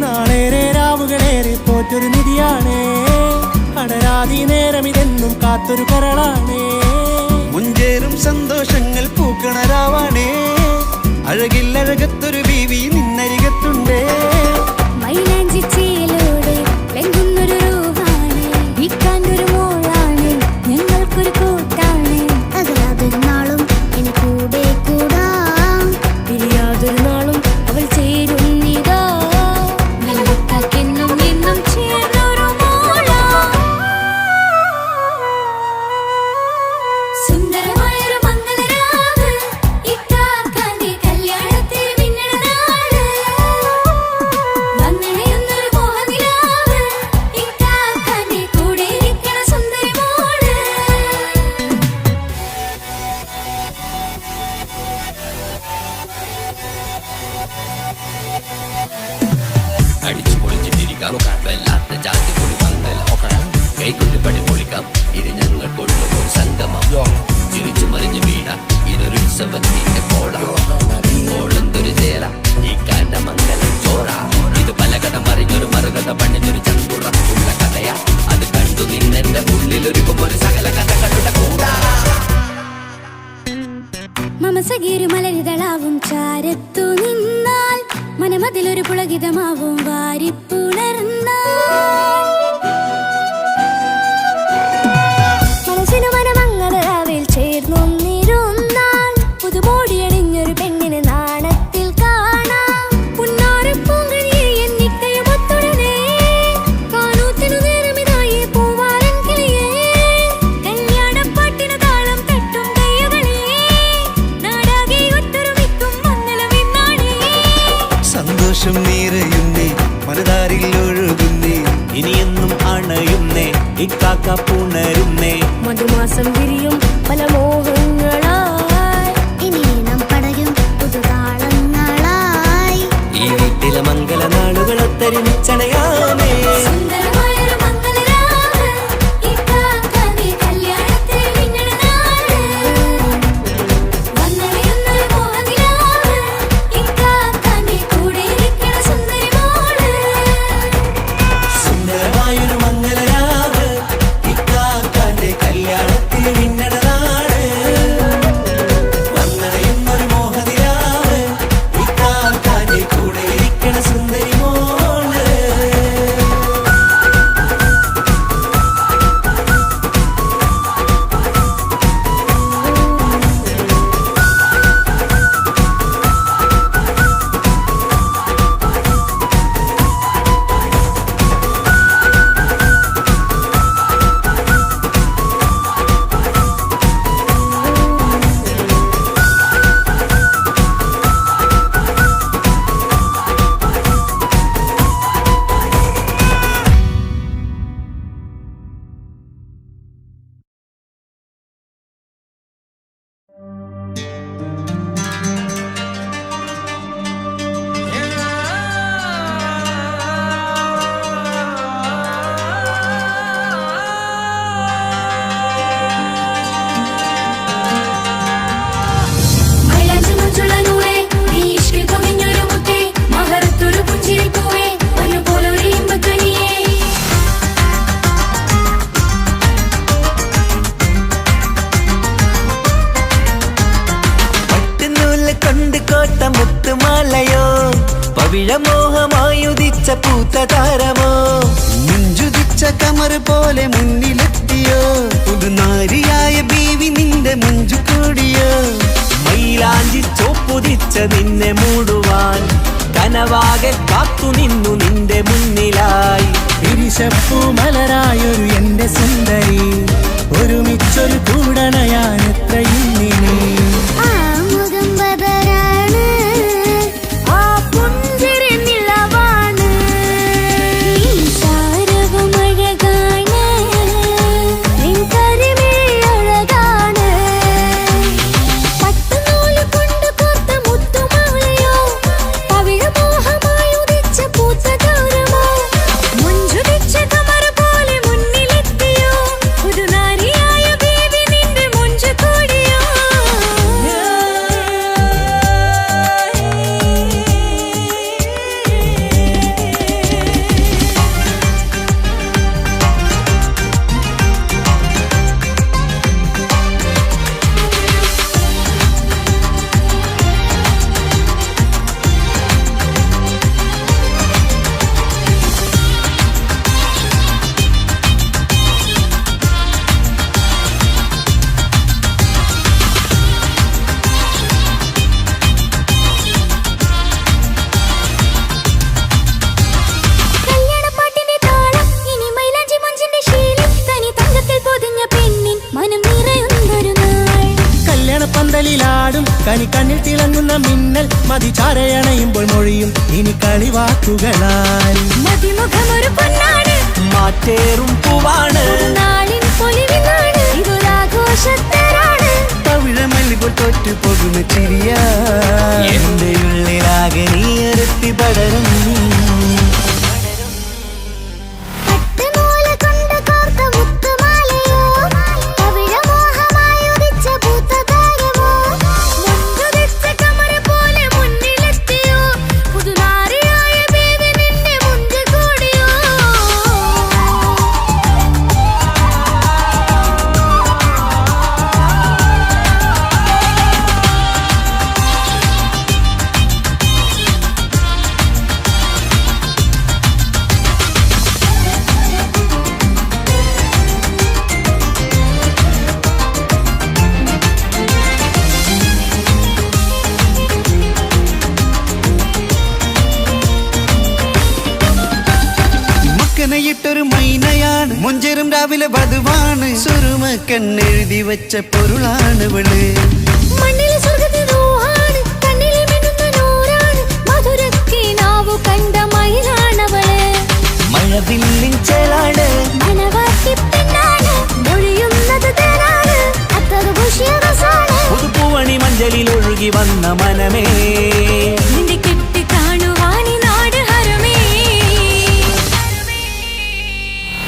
നാളേറെ രാവുകളേറെ പോറ്റൊരു നിധിയാണേ അടരാതി നേരം ഇതെന്നും കാത്തൊരു കരളാണേ മുഞ്ചേറും സന്തോഷങ്ങൾ പൂക്കണരാവാണേ അഴകില്ലഴകത്തൊരു ബീവി നിന്നരികത്തുണ്ടേ മൈലാഞ്ചി ചേലോടെ വെങ്കുന്നൊരു രൂഹാണ് ഇക്കാണ്ടൊരു മോളാണ് ഞങ്ങൾക്കൊരു കൂട്ടാണ് അകലാതൊരു നാളും ഇനി കൂടെ കൂടാം പിരിയാതൊരു നാളും അവൾ ചേരുന്നിതാ നെല്ലിക്കാക്കെന്നും എന്നും ചേർന്നൊരു മോളാ സുന്ദരമായൊരു മംഗലരാവ് ഇക്കാക്കാന്റെ കല്യാണത്തിന് മിന്നണ നാള് വന്നണയുന്നൊരു മോഹനിലാവ് ഇക്കാക്കാന്റെ കൂടെ ഇരിക്കണ സുന്ദരി മോള് അടിച്ചു പൊളിച്ചിട്ടിരിക്കാം വല്ലാത്ത ജാതി പൊളി പന്തൽ കൈകൊണ്ട് പടി പൊളിക്കാം ഇത് ഞങ്ങൾ കൊണ്ടുപോകും സംഗമം ചിരിച്ചു മറിഞ്ഞു വീണ ഇതൊരു ഉത്സവത്തിന്റെ കോളന്തൊരു ചേര ഈ കാണ്ട മംഗലം ചോറ ഇത് പല കഥ മറിഞ്ഞൊരു മറുകഥ പണിഞ്ഞൊരു ചന്തുറപ്പുള്ള കഥയാ അത് കണ്ടു നിന്നെന്റെ ഉള്ളിലൊരുക്കും ഒരു സകല കഥകളുടെ കൂടാ മമസഗീരു മലരിതളാവും ചാരത്തു നിന്നാൽ മനമതിലൊരു പുളകിതമാവും വാരിപ്പുണർന്നാൽ മനസ്സിനു മനമംഗളരാവിൽ ചേർന്നൊന്നിരുന്നാൽ പുതുമോടിയണിഞ്ഞൊരു പെണ്ണിന് നാണത്തിൽ കാണാം പുന്നാരപ്പൂങ്കണിയെ എന്നിക്കയുമൊത്തുടനെ കാനൂത്തിനു നേരമിതായി പൂവാലൻ കിളിയേ കല്യാണപ്പാട്ടിനു താളം തട്ടും കയ്യുകളേ നാടാകെ ഒത്തൊരുമിക്കും മംഗലമെന്നാണേ സന്തോഷം നിറയുന്നേ മനതാരിൽ ഒഴുകുന്നേ ഇനിയെന്നും അണയുന്നേ ഇക്കാക്ക പുണരുന്നേ മധുമാസം വിരിയും പല മോഹങ്ങളായി ഇനി നാം പടരും പുതുതാളങ്ങളായി ഈ വീട്ടിലെ മംഗല നാളുകൾ ഒത്തരിച്ചണയാമേ സുന്ദരമായൊരു മംഗലരാവ് ഇക്കാക്കാന്റെ കല്യാണത്തിന് മിന്നണ നാള് വന്നണയുന്നൊരു മോഹനിലാവ് ഇക്കാക്കാന്റെ കൂടെ ഇരിക്കണ സുന്ദരി മോള് സുന്ദരമായൊരു മംഗലരാവ് ഇക്കാക്കാന്റെ കല്യാണത്തിന് മിന്നണ നാള് വന്നണയുന്നൊരു മോഹനിലാവ് ഇക്കാക്കാന്റെ കൂടെ ഇരിക്കണ സുന്ദരി മോള് പവിഴമോഹമായുദിച്ച പൂത്ത താരമോ മുഞ്ചുദിച്ച കമർ പോലെ മുന്നിലെത്തിയോ പുതുനാരിയായ ബീവി നിന്റെ മുഞ്ചു കൂടിയോ മൈലാഞ്ചി ചോപ്പുദിച്ച നിന്നെ മൂടുവാൻ കനവാകെ കാത്തു നിന്നു നിന്റെ മുന്നിലായി തിരിശപ്പൂ മലരായൊരു എന്റെ സുന്ദരി ഒരുമിച്ചൊരു കൂടണയാൻ എത്രയും നീ ആ മുഖം ബദരാണ്, ആ പുഞ്ചിരി നിലവാണ്, ഈ താരവും അഴകാണ്, നിൻ കരിമിഴി അഴകാണ്. പട്ടുനൂല് കൊണ്ട് കോർത്ത മുത്തുമാലയോ, പവിഴമോഹമായി ഉദിച്ച പൂത്ത താരമോ, മുഞ്ചുദിച്ച കമർ പോലെ മുന്നിലെത്തിയോ, പുതുനാരിയായ ബേബി നിന്റെ മുഞ്ചു കൂടിയോ. കല്യാണപ്പാട്ടിന്റെ താളം ഇനി മൈലാഞ്ചി മഞ്ചിന്റെ ശീലം തനി തങ്കത്തിൽ പൊതിഞ്ഞ പെണ്ണിൻ മനം നിറയുന്നൊരു നാൾ. കല്യാണപ്പന്തലിലാടും കനിക്കണ്ണിൽ തിളങ്ങുന്ന മിന്നൽ മതിചാരയണയുമ്പോൾ മൊഴിയും ഇനി കളിവാക്കുകളാൽ മതിമുഖമൊരു പൊന്നാണ്, മാറ്റേറും പൂവാണ് നാളിൻ പൊലിവിനാണ്, ഇതൊരാഘോഷത്തരാണ്. പവിഴമല്ലിപ്പോൾ തോറ്റു പോകുന്ന ചിരിയാ എന്റെ ഉള്ളിലാകെ നീയറുത്തി പടരും പട്ടുനൂല് കൊണ്ട് കോർത്ത മുത്തുമാലയോ, പവിഴമോഹമായി ഉദിച്ച പൂത്ത താരമോ, മുഞ്ചുദിച്ച കമർ പോലെ മുന്നിലെത്തിയോ, പുതുനാരിയായ ബേബി നിന്റെ മുഞ്ചു കൂടിയോ. മക്കനയിട്ടൊരു മൈനയാണ് മുഞ്ചേറും രാവിലെ വധുവാണ് സുറുമ കണ്ണെഴുതി വെച്ച പൊരുളാണ് ഇവള് മണ്ണിലെ സ്വർഗ്ഗത്തിൽ റൂഹാണ്, കണ്ണിലെ മിന്നുന്ന നൂറാണ്, മധുരക്കിനാവു കണ്ട മയിലാണവള്. മഴവില്ലിൻ ചേലാണ് മനവാട്ടി പെണ്ണാണ്, മൊഴിയുന്നത് തേനാണ്, അത്തറ് പൂശിയ റസാണ്. പുതുപ്പൂവണി മഞ്ചലിൽ ഒഴുകി വന്ന മനമേ നിന്റെ കെട്ടി കാണുവാനി നാട് ഹരമേ.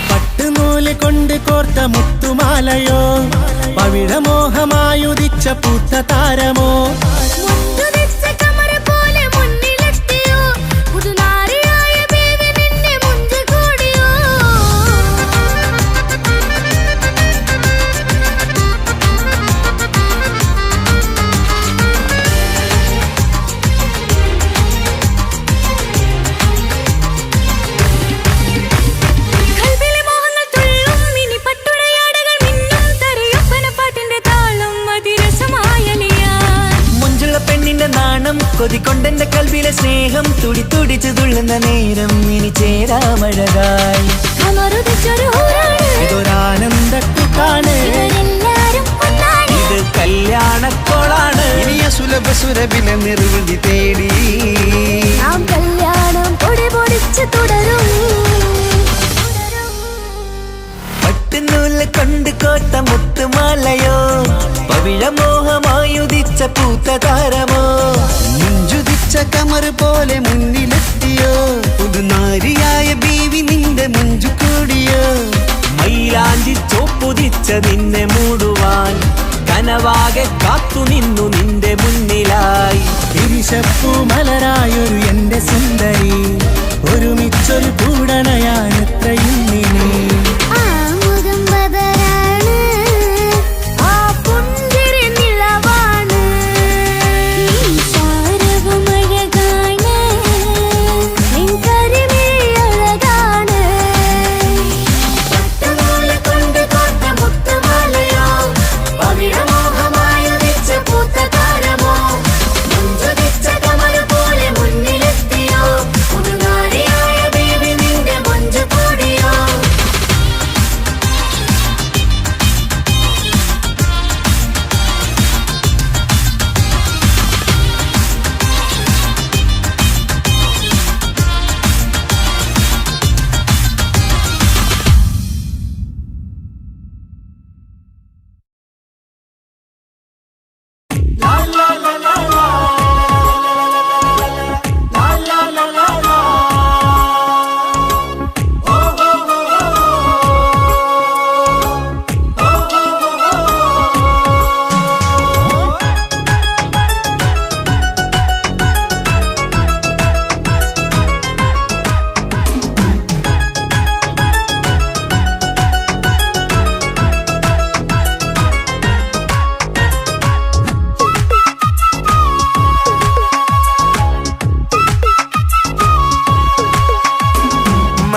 പട്ടുനൂല് കൊണ്ട് കോർത്ത മുത്തുമാലയോ പവിഴമോഹമായുദിച്ച പൂത്ത താരമോ മുഞ്ചുദിച്ച കമർ പോലെ മുന്നിലെത്തിയോ, പുതുനാരിയായ ബേബി നിന്റെ മുഞ്ചു കൂടിയോ. കൽവിലെ മോഹങ്ങൾ തുള്ളും ഇനി പട്ടുടയാടകൾ മിന്നും, തരയൊപ്പനപ്പാട്ടിന്റെ താളം അതിരസമായലിയാൻ. മുഞ്ചുള്ള പെണ്ണിന്റെ നാണം കൊതിക്കൊണ്ടെന്റെ കൽവിലെ സ്നേഹം തുടി തുടിച്ചു തുള്ളുന്ന നേരം ഇനി ചേരാമഴകായി കമറുദിച്ചൊരു ഹൂറാണ്, ഇതൊരാനന്ദക്കുട്ടാണ് ഇവരെല്ലാരും ഒന്നാണ്. ഇത് കല്യാണക്കോളാണ് ഇനിയ സുലഭ സുരഭിലെ നിർവൃതി തേടി നാം കല്യാണം പൊടി പൊടിച്ച് തുടരും. പട്ടുനൂല് കൊണ്ട് കോർത്ത മുത്തുമാലയോ പവിഴമോഹമായുദിച്ച പൂത്ത താരമോ മുഞ്ചുദിച്ച കമർ പോലെ മുന്നിലെത്തിയോ പുതുനാരിയായ ബീവി നിന്റെ മുഞ്ചു കൂടിയോ മൈലാഞ്ചി ചോപ്പുദിച്ച നിന്നെ മൂടുവാൻ കനവാകെ കാത്തു നിന്നു നിന്റെ മുന്നിലായി തിരിശപ്പൂ മലരായൊരു എന്റെ സുന്ദരി ഒരുമിച്ചൊരു കൂടണയാൻ എത്രയും നീ ആ മുഖം ബദരാണ്, ആ പുഞ്ചിരി നിലവാണ്, ഈ താരവും അഴകാണ്,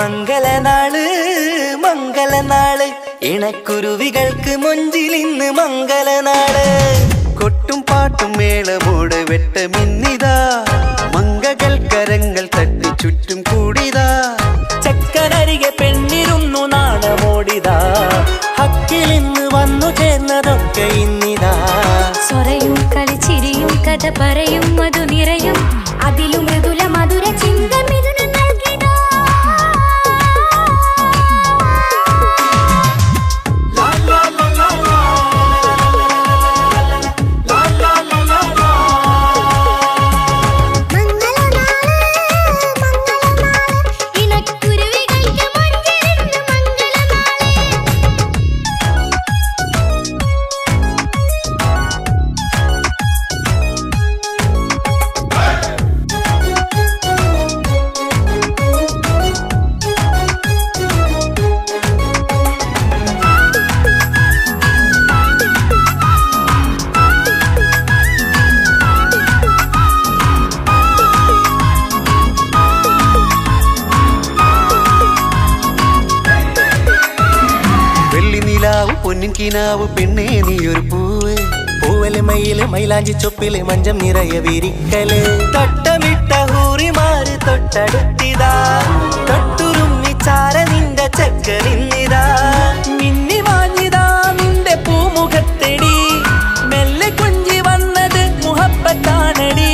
മംഗളനാള് മംഗളനാള് ഇണക്കുരുവികൾക്ക് മൊഞ്ചിലിന്ന് മംഗളനാള് കൊട്ടും പാട്ടും മേളമോട് വെട്ടമിന്നിതാ മംഗകൾ കരങ്ങൾ തട്ടി ചുറ്റും കൂടിതാ ചക്കനരികെ പെണ്ണിരുന്നു നാണമോടിതാ ഹക്കിലിന്ന് വന്നു ചേർന്നതൊക്കെ ഇന്നിതാ സ്വറയും കളിച്ചിരിയും കഥ പറയും മധു നിറയും അതിലും മൃദുല മധുര ചിന്ത മിഥുനം നൽകിടാ പൊന്നിൻ കിനാവ് പെണ്ണേ നീയൊരു പൂവ് പൂവല് മയില് മൈലാഞ്ചി ചൊപ്പില് മഞ്ചം നിറയെ വിരിക്കല് തൊട്ടമിട്ട ഹൂറിമാര് തൊട്ടടുത്തിതാ തൊട്ടുരുമ്മി ചാര നിന്റെ ചക്കനിന്നിതാ മിന്നി വാങ്ങിതാ നിന്റെ പൂമുഖത്തെടി മെല്ലെ കുഞ്ചി വന്നത് മുഹബത്താണടി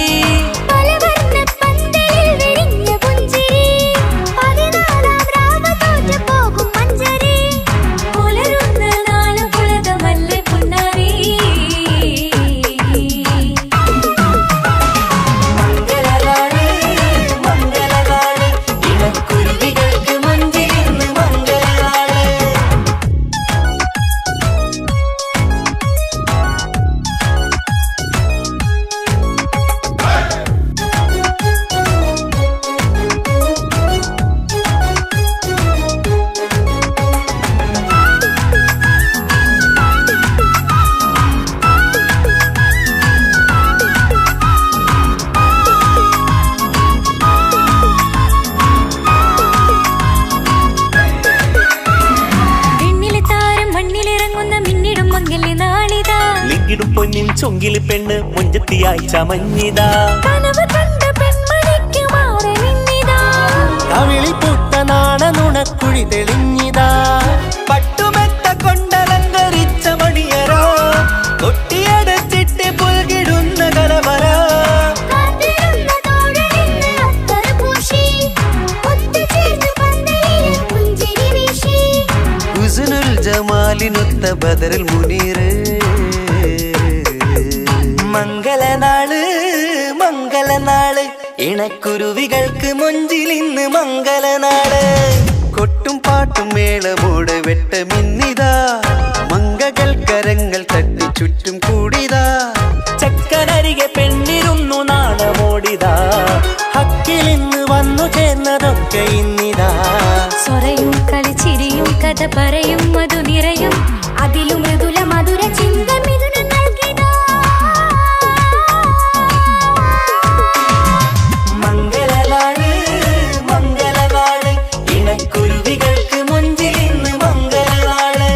പൊന്നിൻ ചൊങ്കില് പെണ്ണ് മുഞ്ചത്തിയായി ചമഞ്ഞിതാ കവിളി പൂത്ത നാണ നുണക്കുഴി തെളിഞ്ഞിതാ പട്ടുമെത്ത കൊണ്ടലങ്കരിച്ച മണിയരോ കൊട്ടിയടച്ചിട്ട് പുൽകിടുന്ന കലവര ഹുസ്നുൽ ജമാലിനൊത്ത ബദറുൽ മുനീർ മംഗളനാള് മംഗളനാള് ഇണക്കുരുവികൾക്ക് മൊഞ്ചിലിന്ന് മംഗളനാള് കൊട്ടും പാട്ടും മേളമോട് വെട്ടമിന്നിതാ മംഗകൾ കരങ്ങൾ തട്ടി ചുറ്റും കൂടിതാ ചക്കനരികെ പെണ്ണിരുന്നു നാണമോടിതാ ഹക്കിലിന്ന് വന്നു ചേർന്നതൊക്കെ ഇന്നിതാ സ്വറയും കളിച്ചിരിയും കഥ പറയും മധു നിറയും അതിലും മൃദുല മധുര ചിന്ത മിഥുനം നൽകിടാ മംഗളനാള് മംഗളനാള് ഇണക്കുരുവികൾക്ക് മുഞ്ചിലിന്ന് മംഗളനാള്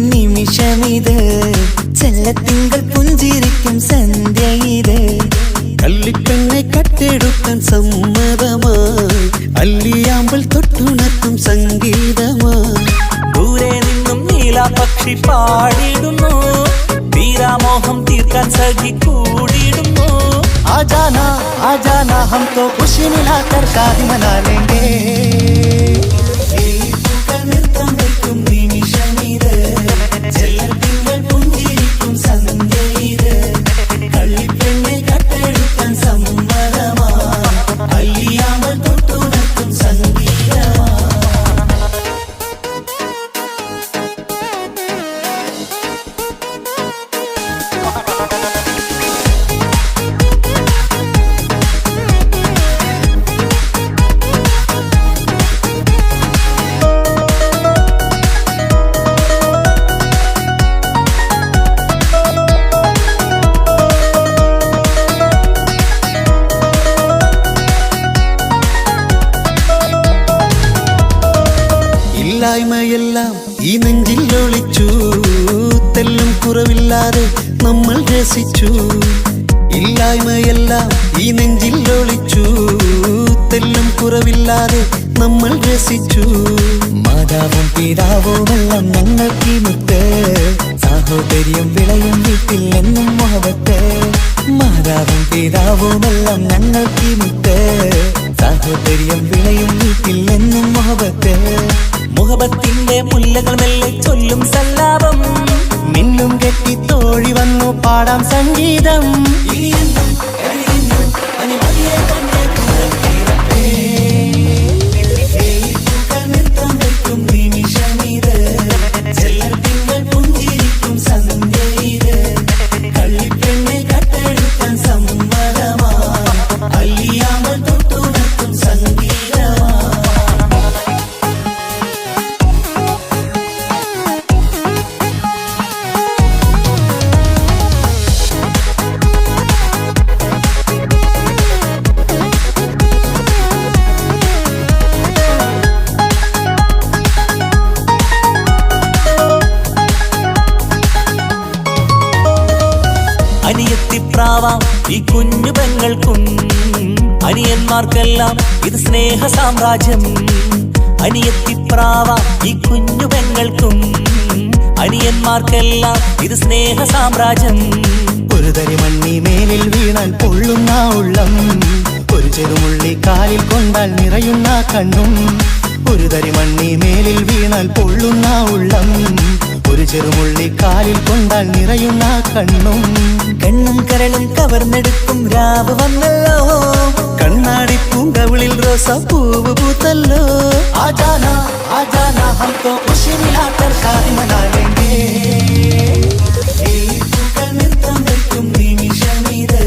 നിമിഷമിത് ചെല്ലത്തിങ്കൾ പുഞ്ചിരിക്കും സന്ധ്യ ഇത് കല്ലിപ്പെണ്ണെ കട്ടെടുക്കാൻ സമ്മതമായി അല്ലിയാമ്പൽ തൊട്ടുണർത്തും സംഗീതമായി ദൂരെ പാടിയിടുന്നു തീരാമോഹം തീർക്കാൻ സഖി കൂടിയിടുന്നു आजाना हम तो खुशी मिलाकर शादी मना लेंगे നൃത്തം വെക്കും നിമിഷമിത് ചെല്ലത്തിങ്കൾ പുഞ്ചിരിക്കും സന്ധ്യയിത് കള്ളിപ്പെണ്ണെ കട്ടെടുക്കാൻ സമ്മതമാ അല്ലിയാമൽ തൊട്ടുണർത്തും സംഗീതമാ ഇല്ലായ്മയെല്ലാം ഈ നെഞ്ചിൽ ഒളിച്ചു തെല്ലും കുറവില്ലാതെ നമ്മൾ രസിച്ചു ഇല്ലായ്മയെല്ലാം ഈ നെഞ്ചിൽ ഒളിച്ചു തെല്ലും കുറവില്ലാതെ നമ്മൾ രസിച്ചു മാതാവും പിതാവുമെല്ലാം ഞങ്ങൾക്ക് മുത്ത് സാഹോദര്യം വിളയും വീട്ടിൽ എന്നും മുഹബത്ത് മാതാവും പിതാവുമെല്ലാം ഞങ്ങൾക്ക് മുത്ത് സാഹോദര്യം വിളയും വീട്ടിൽ എന്നും മുഹബത്ത് മുഹബത്തിന്റെ മുല്ലകൾ മെല്ലെ ചൊല്ലും സല്ലാപം മിന്നും കെട്ടി തോഴി വന്നു പാടാം സംഗീതം നൃത്തം വെക്കും നിമിഷമിത് ചെല്ലത്തിങ്കൾ പുഞ്ചിരിക്കും സന്ധ്യയിത് കള്ളിപ്പെണ്ണെ കട്ടെടുക്കാൻ സമ്മതമാ അല്ലിയാമൽ തൊട്ടുണർത്തും സംഗീതമാ അനിയത്തിപ്രാവാം ഈ കുഞ്ഞു പെങ്ങൾക്കും അനിയന്മാർക്കെല്ലാം ഇത് സ്നേഹ സാമ്രാജ്യം അനിയത്തിപ്രാവാം ഈ കുഞ്ഞു പെങ്ങൾക്കും അനിയന്മാർക്കെല്ലാം ഇത് സ്നേഹ സാമ്രാജ്യം ഒരു തരി മണ്ണി മേലിൽ വീണാൽ പൊള്ളുന്ന ഉള്ളം ഒരു ചെറുമുള്ളി കാലിൽ കൊണ്ടാൽ നിറയുന്ന കണ്ണും ഒരു തരി മണ്ണി മേലിൽ വീണാൽ പൊള്ളുന്ന ഉള്ളം ഒരു ചെറുമുള്ളി കാലിൽ കൊണ്ടാൽ നിറയുന്ന കണ്ണും കണ്ണും കരളും കവർന്നെടുക്കും രാവ് വന്നല്ലോ കണ്ണാടി പൂങ്കവിളിൽ റോസ പൂവ് പൂത്തല്ലോ ആജാന ഹം തോ ഖുശി മിലാക്കർ ഷാദി മനാ ലേംഗേ നൃത്തം വെക്കും നിമിഷമിത്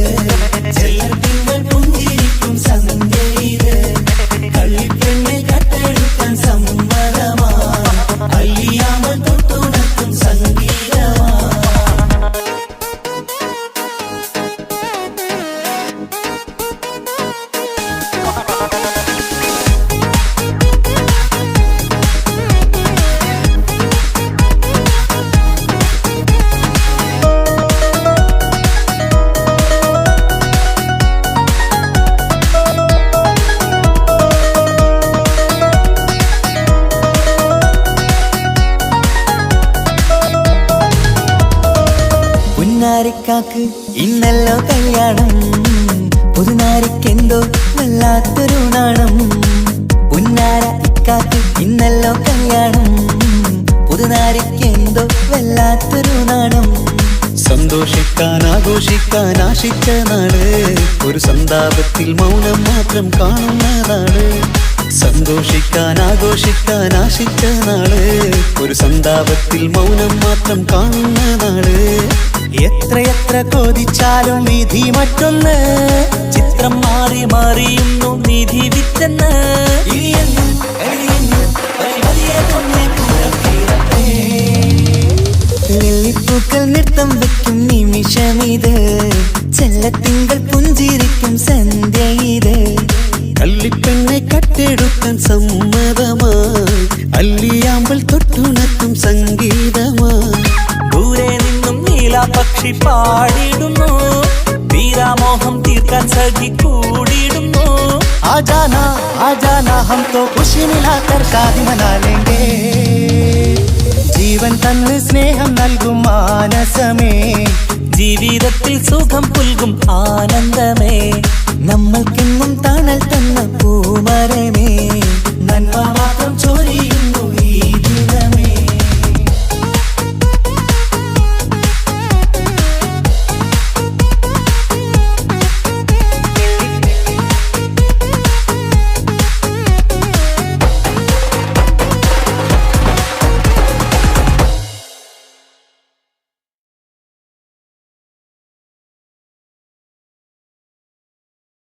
ചെല്ലത്തിങ്കൾ പുഞ്ചിരിക്കും സന്ധ്യയിത് കള്ളിപ്പെണ്ണെ കട്ടെടുക്കാൻ സമ്മതമാ അല്ലിയാമൽ തൊട്ടുണർത്തും സംഗീതമാ പുന്നാരിക്കാക്ക് ഇന്നല്ലോ കല്യാണം പുതുനാരിക്കെന്തോ വല്ലാത്തൊരു നാണം പുന്നാര ഇക്കാക്ക് ഇന്നല്ലോ കല്യാണം പുതുനാരിക്കെന്തോ വല്ലാത്തൊരു നാണം സന്തോഷിക്കാൻ ആഘോഷിക്കാൻ ആശിച്ച നാട് ഒരു സന്താപത്തിൽ മൗനം മാത്രം കാണുന്ന നാട് സന്തോഷിക്കാൻ ആഘോഷിക്കാൻ ആശിച്ച നാട് ഒരു സന്താപത്തിൽ മൗനം മാത്രം കാണുന്ന നാട് എത്രയെത്ര കൊതിച്ചാലും വിധി മറ്റൊന്ന് ചിത്രം മാറി മാറിയുന്നു നിധി വിറ്റെന്ന് ലില്ലിപ്പൂക്കൾ നൃത്തം വെക്കും നിമിഷമിത് ചെല്ലത്തിങ്കൾ പുഞ്ചിരിക്കും സന്ധ്യ ഇത് കള്ളിപ്പെണ്ണെ കട്ടെടുക്കാൻ സമ്മതമായി അല്ലിയാമ്പൽ തൊട്ടുണർത്തും സംഗീതമായി ദൂരെ നിന്നും നീലാപക്ഷി പാടിയിടുന്നു തീരാമോഹം തീർക്കാൻ സഖി കൂടിയിടുന്നു आजाना हम तो खुशी मिलाकर शादी मना लेंगे ജീവൻ തന്ന് സ്നേഹം നൽകും മാനസമേ, ജീവിതത്തിൽ സുഖം പുൽകും ആനന്ദമേ, നമ്മൾക്കെന്നും തണൽ തന്ന പൂമരമേ